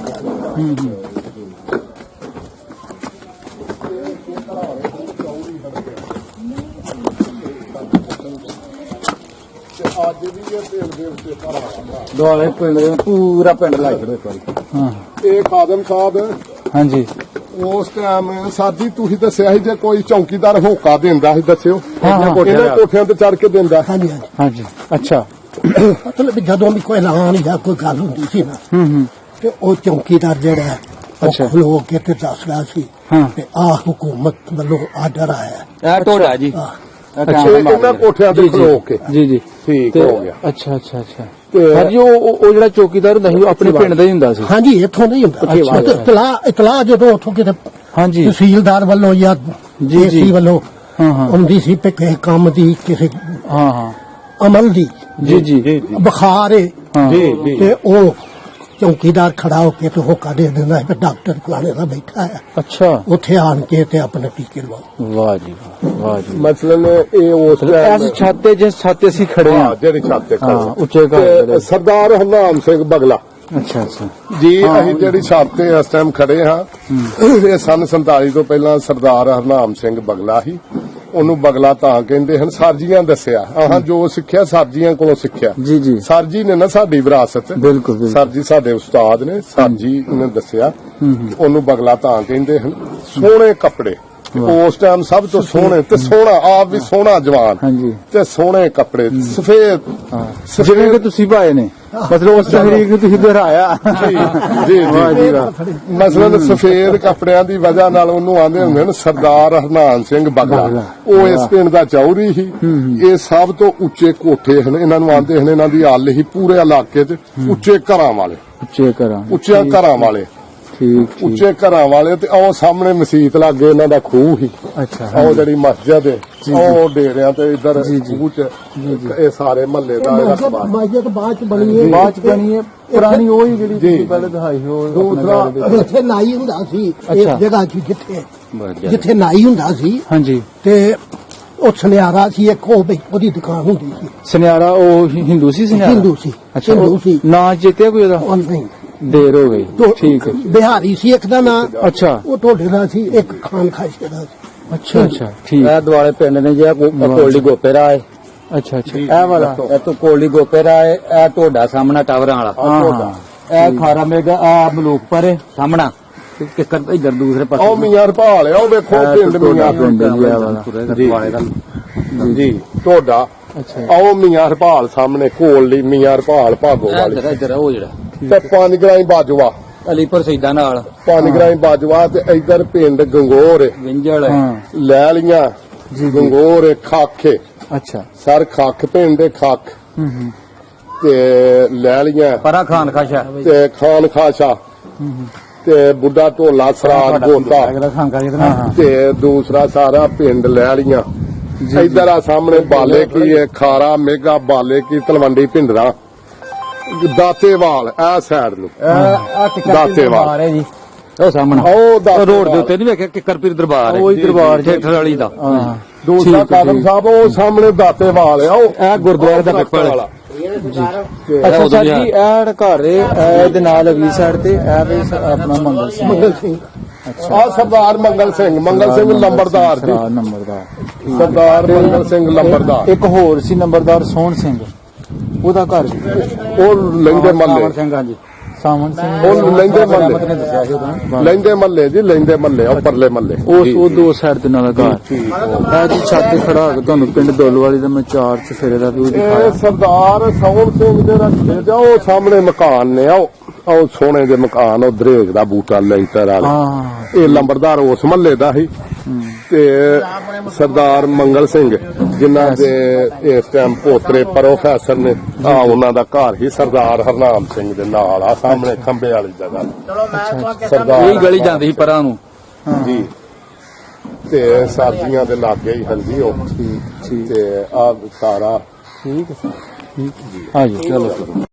ਅੱਜ ਵੀ ਇਹ ਪਿੰਡ ਦੇ ਉੱਤੇ ਘਰ ਆਇਆ ਦੁਆਲੇ ਪਿੰਡ ਦੇ ਪੂਰਾ ਪਿੰਡ ਲਾਈ ਖੜੋ ਇੱਕ ਵਾਰੀ ਹਾਂ ਇਹ ਖਾਦਮ ਸਾਹਿਬ ਹਾਂਜੀ ਉਸ ਟਾਈਮ ਸਾਡੀ ਤੁਸੀਂ ਦੱਸਿਆ ਸੀ ਜੇ ਕੋਈ ਚੌਕੀਦਾਰ ਹੋਕਾ ਦਿੰਦਾ ਸੀ ਦੱਸਿਓ ਹਾਂ, ਇਹਨਾਂ ਕੋਠਿਆਂ ਤੇ ਚੜ ਕੇ ਦਿੰਦਾ ਹਾਂਜੀ ਹਾਂਜੀ ਹਾਂਜੀ ਅੱਛਾ ਮਤਲਬ ਵੀ ਜਦੋਂ ਵੀ ਕੋਈ ਐਲਾਨ ਜਾਂ ਕੋਈ ਗੱਲ ਹੁੰਦੀ ਸੀ ਨਾ ਤੇ ਉਹ ਚੌਕੀਦਾਰ ਜਿਹੜਾ ਹੈ, ਉਹ ਅੱਛਾ। ਖਲੋ ਕੇ ਤੇ ਦੱਸਦਾ ਸੀ ਹਾਂ। ਤੇ ਆਹ ਹੁਕੂਮਤ ਵੱਲੋਂ ਆਰਡਰ ਆਇਆ ਇਹ ਢੋੜਾ ਜੀ ਅੱਛਾ ਇਹਨਾਂ ਕੋਠਿਆਂ ਤੇ ਖਲੋ ਕੇ ਜੀ ਜੀ ਠੀਕ ਤੇ ਹੋ ਗਿਆ ਅੱਛਾ ਅੱਛਾ ਅੱਛਾ ਤੇ- ਹਾਂਜੀ ਉਹ ਜਿਹੜਾ ਚੌਕੀਦਾਰ ਹੁੰਦਾ ਸੀ ਉਹ ਆਪਣੇ ਪਿੰਡ ਦਾ ਹੀ ਹੁੰਦਾ ਸੀ ਹਾਂਜੀ ਇੱਥੋਂ ਨਹੀਂ ਹੁੰਦਾ ਅੱਛਾ, ਅੱਛਾ, ਇਤਲਾਹ ਜਦੋਂ ਉੱਥੋਂ ਕਿਤੇ ਹਾਂਜੀ ਤਹਿਸੀਲਦਾਰ ਵੱਲੋਂ ਜਾਂ ਜੀ, ਜੀ। ਡੀਸੀ ਵੱਲੋਂ ਹਾਂ ਹਾਂ ਹੁੰਦੀ ਸੀ ਕਿ ਕਿਸੇ ਕੰਮ ਦੀ ਕਿਸੇ ਹਾਂ ਹਾਂ ਅਮਲ ਦੀ ਜੀ ਜੀ ਬੁਖਾਰ ਹੈ ਹਾਂ ਤੇ ਉਹ ਚੌਕੀਦਾਰ ਖੜਾ ਹੋ ਕੇ ਤੇ ਹੋਕਾ ਦੇ ਦਿੰਦਾ ਹੈ ਕਿ ਡਾਕਟਰ ਫਲਾਣੇ ਦਾ ਬੈਠਾ ਹੈ ਅੱਛਾ ਉੱਥੇ ਆਣ ਕੇ ਤੇ ਆਪਣੇ ਟੀਕੇ ਲਵਾਓ ਵਾਹ ਜੀ ਵਾਹ ਜੀ ਮਸਲਨ ਇਹ ਉਸ ਐਸ ਛੱਤ ਤੇ ਜਿਸ ਛੱਤ ਤੇ ਅਸੀਂ ਖੜੇ ਹਾਂ ਹਾਂ ਜਿਹੜੀ ਛੱਤ ਤੇ ਹਾਂ ਖੜੇ ਉੱਚੇ ਘਰ ਤੇ ਜਿਹੜੇ। ਸਰਦਾਰ ਹਰਨਾਮ ਸਿੰਘ ਬਗਲਾ ਅੱਛਾ ਅੱਛਾ ਜੀ ਅਸੀਂ ਜਿਹੜੀ ਛੱਤ ਤੇ ਇਸ ਟਾਈਮ ਖੜੇ ਹਾਂ ਇਹ ਸਨ 47 ਤੋਂ ਪਹਿਲਾਂ ਸਰਦਾਰ ਹਰਨਾਮ ਸਿੰਘ ਬਗਲਾ ਸੀ ਉਹਨੂੰ ਬਗਲਾ ਤਾਂ ਕਹਿੰਦੇ ਹਨ ਸਰਜੀਆਂ ਦੱਸਿਆ ਆਹਾਂ ਜੋ ਸਿੱਖਿਆ ਸਰਜੀਆਂ ਕੋਲੋਂ ਸਿੱਖਿਆ ਜੀ ਜੀ ਸਰਜੀ ਨੇ ਨਾ ਸਾਡੀ ਵਿਰਾਸਤ ਬਿਲਕੁਲ ਬਿਲਕੁਲ ਸਰਜੀ ਸਾਡੇ ਉਸਤਾਦ ਨੇ ਸਰਜੀ ਨੇ ਦੱਸਿਆ ਉਹਨੂੰ ਬਗਲਾ ਤਾਂ ਕਹਿੰਦੇ ਹਨ ਸੋਹਣੇ ਕੱਪੜੇ ਉਸ ਟਾਈਮ ਸਭ ਤੋਂ ਸੋਹਣੇ ਤੇ ਸੋਹਣਾ ਆਪ ਵੀ ਸੋਹਣਾ ਜਵਾਨ ਹਾਂਜੀ ਤੇ ਸੋਹਣੇ ਕੱਪੜੇ ਸਫੇਦ ਹਾਂ ਜਿਵੇਂ ਕਿ ਤੁਸੀਂ ਪਾਏ ਨੇ ਮਤਲਬ ਉਸ ਤਹਿਰੀਕ ਨੂੰ ਤੁਸੀਂ ਦੁਹਰਾਇਆ ਜੀ ਵਾਹ ਜੀ ਜੀ ਵਾਹ ਮਸਲਨ ਸਫੇਦ ਕੱਪੜਿਆਂ ਦੀ ਵਜ੍ਹਾ ਨਾਲ ਉਹਨੂੰ ਆਂਦੇ ਹੁੰਦੇ ਨੇ ਸਰਦਾਰ ਹਰਨਾਮ ਸਿੰਘ ਬਗਲਾ ਉਹ ਇਸ ਪਿੰਡ ਦਾ ਚੌਧਰੀ ਸੀ ਇਹ ਸਭ ਤੋਂ ਉੱਚੇ ਕੋਠੇ ਹਨ ਇਹਨਾਂ ਨੂੰ ਆਂਦੇ ਹਨ ਇਹਨਾਂ ਦੀ ਹੱਲ ਹੀ ਪੂਰੇ ਇਲਾਕੇ 'ਚ ਉੱਚੇ ਘਰਾਂ ਵਾਲੇ ਉੱਚੇ ਕਰਾਂ ਉੱਚੇ ਘਰਾਂ ਵਾਲੇ ਠੀਕ ਠੀਕ ਉੱਚੇ ਘਰਾਂ ਵਾਲੇ ਤੇ ਉਹ ਸਾਹਮਣੇ ਮਸਜਿਦ ਲੱਗੇ ਇਹਨਾਂ ਦਾ ਖੂਹ ਸੀ ਅੱਛਾ ਉਹ ਜਿਹੜੀ ਮਸਜਿਦ ਹੈ ਉਹ ਡੇਰਿਆਂ ਤੇ ਇੱਧਰ ਖੂਹ 'ਚ ਇਹ ਸਾਰੇ ਮਹੱਲੇ ਦਾ ਇਹਦਾ ਸਮਾਜ ਮਾਜਤ ਬਾਅਦ ਚ ਬਣੀ ਹੈ ਬਾਅਦ ਚ ਬਣੀ ਹੈ ਪੁਰਾਣੀ ਉਹ ਹੀ ਜਿਹੜੀ ਜੀ। ਤੁਸੀਂ ਪਹਿਲੇ ਦਿਖਾਈ ਸੀ ਉਹ ਦੂਸਰਾ ਆਪਣੇ ਘਰ ਦੇ ਵਿੱਚ। ਇੱਥੇ ਨਾਈ ਹੁੰਦਾ ਸੀ ਇਸ ਅੱਛਾ। ਜਗ੍ਹਾ 'ਚ ਜਿੱਥੇ ਨਾਈ ਹੁੰਦਾ ਸੀ ਹਾਂਜੀ ਤੇ ਉਹ ਸੁਨਿਆਰਾ ਸੀ ਇੱਕ ਉਹ ਬਈ ਉਹਦੀ ਦੁਕਾਨ ਹੁੰਦੀ ਸੀ ਸੁਨਿਆਰਾ ਉਹ ਹਿੰਦੂ ਸੀ ਸੁਨਿਆਰਾ ਹਿੰਦੂ ਸੀ ਅੱਛਾ ਹਿੰਦੂ ਸੀ ਨਾਂ ਚੇਤੇ ਕੋਈ ਉਹਦਾ ਉਹ ਨਹੀਂ ਦੇਰ ਹੋ ਗਈ ਤੋ ਠੀਕ ਹੈ ਬਿਹਾਰੀ ਸੀ ਇੱਕ ਦਾ ਨਾਂ ਅੱਛਾ ਉਹ ਢੋਡੇ ਦਾ ਸੀ ਇੱਕ ਖਾਨ ਖਾਸ਼ੇ ਦਾ ਸੀ ਅੱਛਾ ਅੱਛਾ ਠੀਕ ਇਹ ਦੁਆਲੇ ਪਿੰਡ ਨੇ ਜੇ ਕੋਲੀ ਗੋਪੇਰਾ ਹੈ ਅੱਛਾ ਅੱਛਾ ਇਹ ਵਾਲਾ ਇਹ ਤੋਂ ਕੋਲੀ ਗੋਪੇਰਾ ਹੈ ਇਹ ਢੋਡਾ ਸਾਹਮਣਾ ਟਾਵਰਾਂ ਵਾਲਾ ਹਾਂ ਹਾਂ ਇਹ ਖਾਰਾ ਮੇਗਾ ਆ ਮਲੂਕਪੁਰ ਹੈ ਸਾਹਮਣਾ ਕਿੱਕਰ ਇਧਰ ਦੂਸਰੇ ਪਾਸੇ ਉਹ ਮੀਆਂ ਭਾਲ ਆ ਉਹ ਵੇਖੋ ਪਿੰਡ ਮੀਆਂ ਪਿੰਡ ਜੀ ਇਹ ਵਾਲਾ ਦੁਆਲੇ ਦਾ ਜੀ ਤੁਹਾਡਾ ਅੱਛਾ ਆਓ ਮੀਆਂ ਹਰਪਾਲ ਸਾਹਮਣੇ ਕੋਲ ਲਈ ਮੀਆਂ ਹਰਪਾਲ ਭਾਗੋ ਵਾਲੀ ਇਧਰ ਉਹ ਜਿਹੜਾ ਤੇ ਪੰਜ ਗਰਾਈ ਬਾਜਵਾ ਅਲੀਪੁਰ ਸੈਦਾ ਨਾਲ ਪੰਜ ਗਰਾਈ ਬਾਜਵਾ ਤੇ ਇਧਰ ਪਿੰਡ ਗੰਗੋਰ ਏ, ਵਿੰਜਲ ਹਾਂ ਲੈ ਲੀਆਂ ਗੰਗੋਰ ਏ, ਖਾਖੇ ਅੱਛਾ ਸਰ ਖੱਖ ਪਿੰਡ ਦੇ ਖੱਖ ਹੂੰ ਤੇ ਲੈ ਲੀਆਂ ਪਰਾ ਖਾਨ ਖਾਸ਼ਾ ਤੇ ਖਾਨ ਖਾਸ਼ਾ ਤੇ ਬੁੱਢਾ ਢੋਲਾ ਸਰਾਜ ਗੋਤਾ ਅਗਲਾ ਖਾਨ ਕਾ ਹਾਂ ਹਾਂ ਤੇ ਦੂਸਰਾ ਸਾਰਾ ਪਿੰਡ ਲੈ ਲੀਆਂ ਇਧਰ ਆ ਸਾਹਮਣੇ ਬਾਲੇ ਕੀ ਹੈ ਖਾਰਾ ਮੇਗਾ ਬਾਲੇ ਕੀ ਤਲਵੰਡੀ ਭਿੰਡਰਾ ਦਾਤੇਵਾਲ ਇਹ ਸਾਈਡ ਨੂੰ ਦਾਤੇਵਾਲ ਹੈ ਜੀ ਉਹ ਸਾਹਮਣਾ ਉਹ ਦਾਤੇਵਾਲ ਰੋਡ ਦੇ ਉੱਤੇ ਨਹੀਂ ਵੇਖਿਆ ਕਿੱਕਰ ਪੀਰ ਦਰਬਾਰ ਹੈ ਉਹ ਹੀ ਦਰਬਾਰ ਥੀਏਟਰ ਵਾਲੀ ਦਾ ਹਾਂ ਦੂਸਰਾ ਠੀਕ ਹੈ, ਕਾਦਮ ਠੀਕ। ਸਾਹਿਬ ਉਹ ਸਾਹਮਣੇ ਦਾਤੇਵਾਲ ਆ ਉਹ ਇਹ ਗੁਰਦੁਆਰੇ ਦਾ ਪਿੱਪਲ ਵਾਲਾ ਅੱਛਾ ਸਰ ਜੀ ਇਹ ਘਰ ਇਹਦੇ ਨਾਲ ਅਗਲੀ ਸਾਈਡ ਤੇ ਇਹ ਵੀ ਆਪਣਾ ਮੰਗਲ ਸਿੰਘ ਮੰਗਲ ਸਿੰਘ ਆ ਸਰਦਾਰ ਮੰਗਲ ਸਿੰਘ ਲੰਬੜਦਾਰ ਜੀ ਸਰਦਾਰ ਨੰਬਰਦਾਰ ਸਰਦਾਰ ਮੰਗਲ ਸਿੰਘ ਲੰਬੜਦਾਰ ਇੱਕ ਹੋਰ ਸੀ ਨੰਬਰਦਾਰ ਸੋਹਣ ਸਿੰਘ ਉਹਦਾ ਘਰ ਸੀ ਉਹ ਲੈਂਦੇ ਮੱਲੇ ਸਿੰਘ ਹਾਂਜੀ ਸਾਵਣ ਸਿੰਘ ਉਹ ਲੈਂਦੇ ਨੇ ਮੱਲੇ ਦੱਸਿਆ ਸੀ ਉਹਦਾ ਲੈਂਦੇ ਮੱਲੇ ਜੀ ਲੈਂਦੇ ਮੱਲੇ ਉਹ ਪਰਲੇ ਮੱਲੇ ਉਸ ਉਹ ਦੋ ਸਾਈਡ ਤੇ ਨਾਲ ਦਾ ਘਰ ਇਹ ਜੀ ਛੱਤ ਤੇ ਖੜਾ ਹੋ ਕੇ ਤੁਹਾਨੂੰ ਪਿੰਡ ਦੋਲਵਾਲੀ ਦਾ ਮੈਂ ਚਾਰ ਚਫੇਰੇ ਦਾ ਵੀ ਇਹ ਦਿਖਾਇਆ ਸਰਦਾਰ ਸੌਣ ਸਿੰਘ ਦੇ ਰੱਖੇ ਤੇ ਉਹ ਸਾਹਮਣੇ ਮਕਾਨ ਨੇ ਉਹ ਸੋਹਣੇ ਦੇ ਮਕਾਨ ਉਹ ਦਰੇਕ ਦਾ ਬੂਟਾ ਲੈਂਟਰ ਵਾਲਾ ਹਾਂ ਇਹ ਲੰਬੜਦਾਰ ਉਸ ਮਹੱਲੇ ਦਾ ਸੀ ਤੇ ਸਰਦਾਰ ਮੰਗਲ ਸਿੰਘ ਜਿਨ੍ਹਾਂ ਦੇ ਇਸ ਟਾਈਮ ਪੋਤਰੇ ਪ੍ਰੋਫੈਸਰ ਨੇ ਆ ਉਹਨਾਂ ਦਾ ਘਰ ਹੀ ਸਰਦਾਰ ਹਰਨਾਮ ਸਿੰਘ ਦੇ ਨਾਲ ਆ ਸਾਹਮਣੇ ਖੰਬੇ ਵਾਲੀ ਜਗ੍ਹਾ ਸਰਦਾਰ ਇਹ ਗਲੀ ਜਾਂਦੀ ਸੀ ਪਰਾਂ ਨੂੰ ਜੀ ਤੇ ਸਾਥੀਆਂ ਦੇ ਲਾਗੇ ਹੀ ਹਾਂਜੀ ਉਹ ਠੀਕ ਤੇ ਆ ਸਾਰਾ ਠੀਕ ਹੈ ਸਰ ਠੀਕ ਆ ਜੀ ਚਲੋ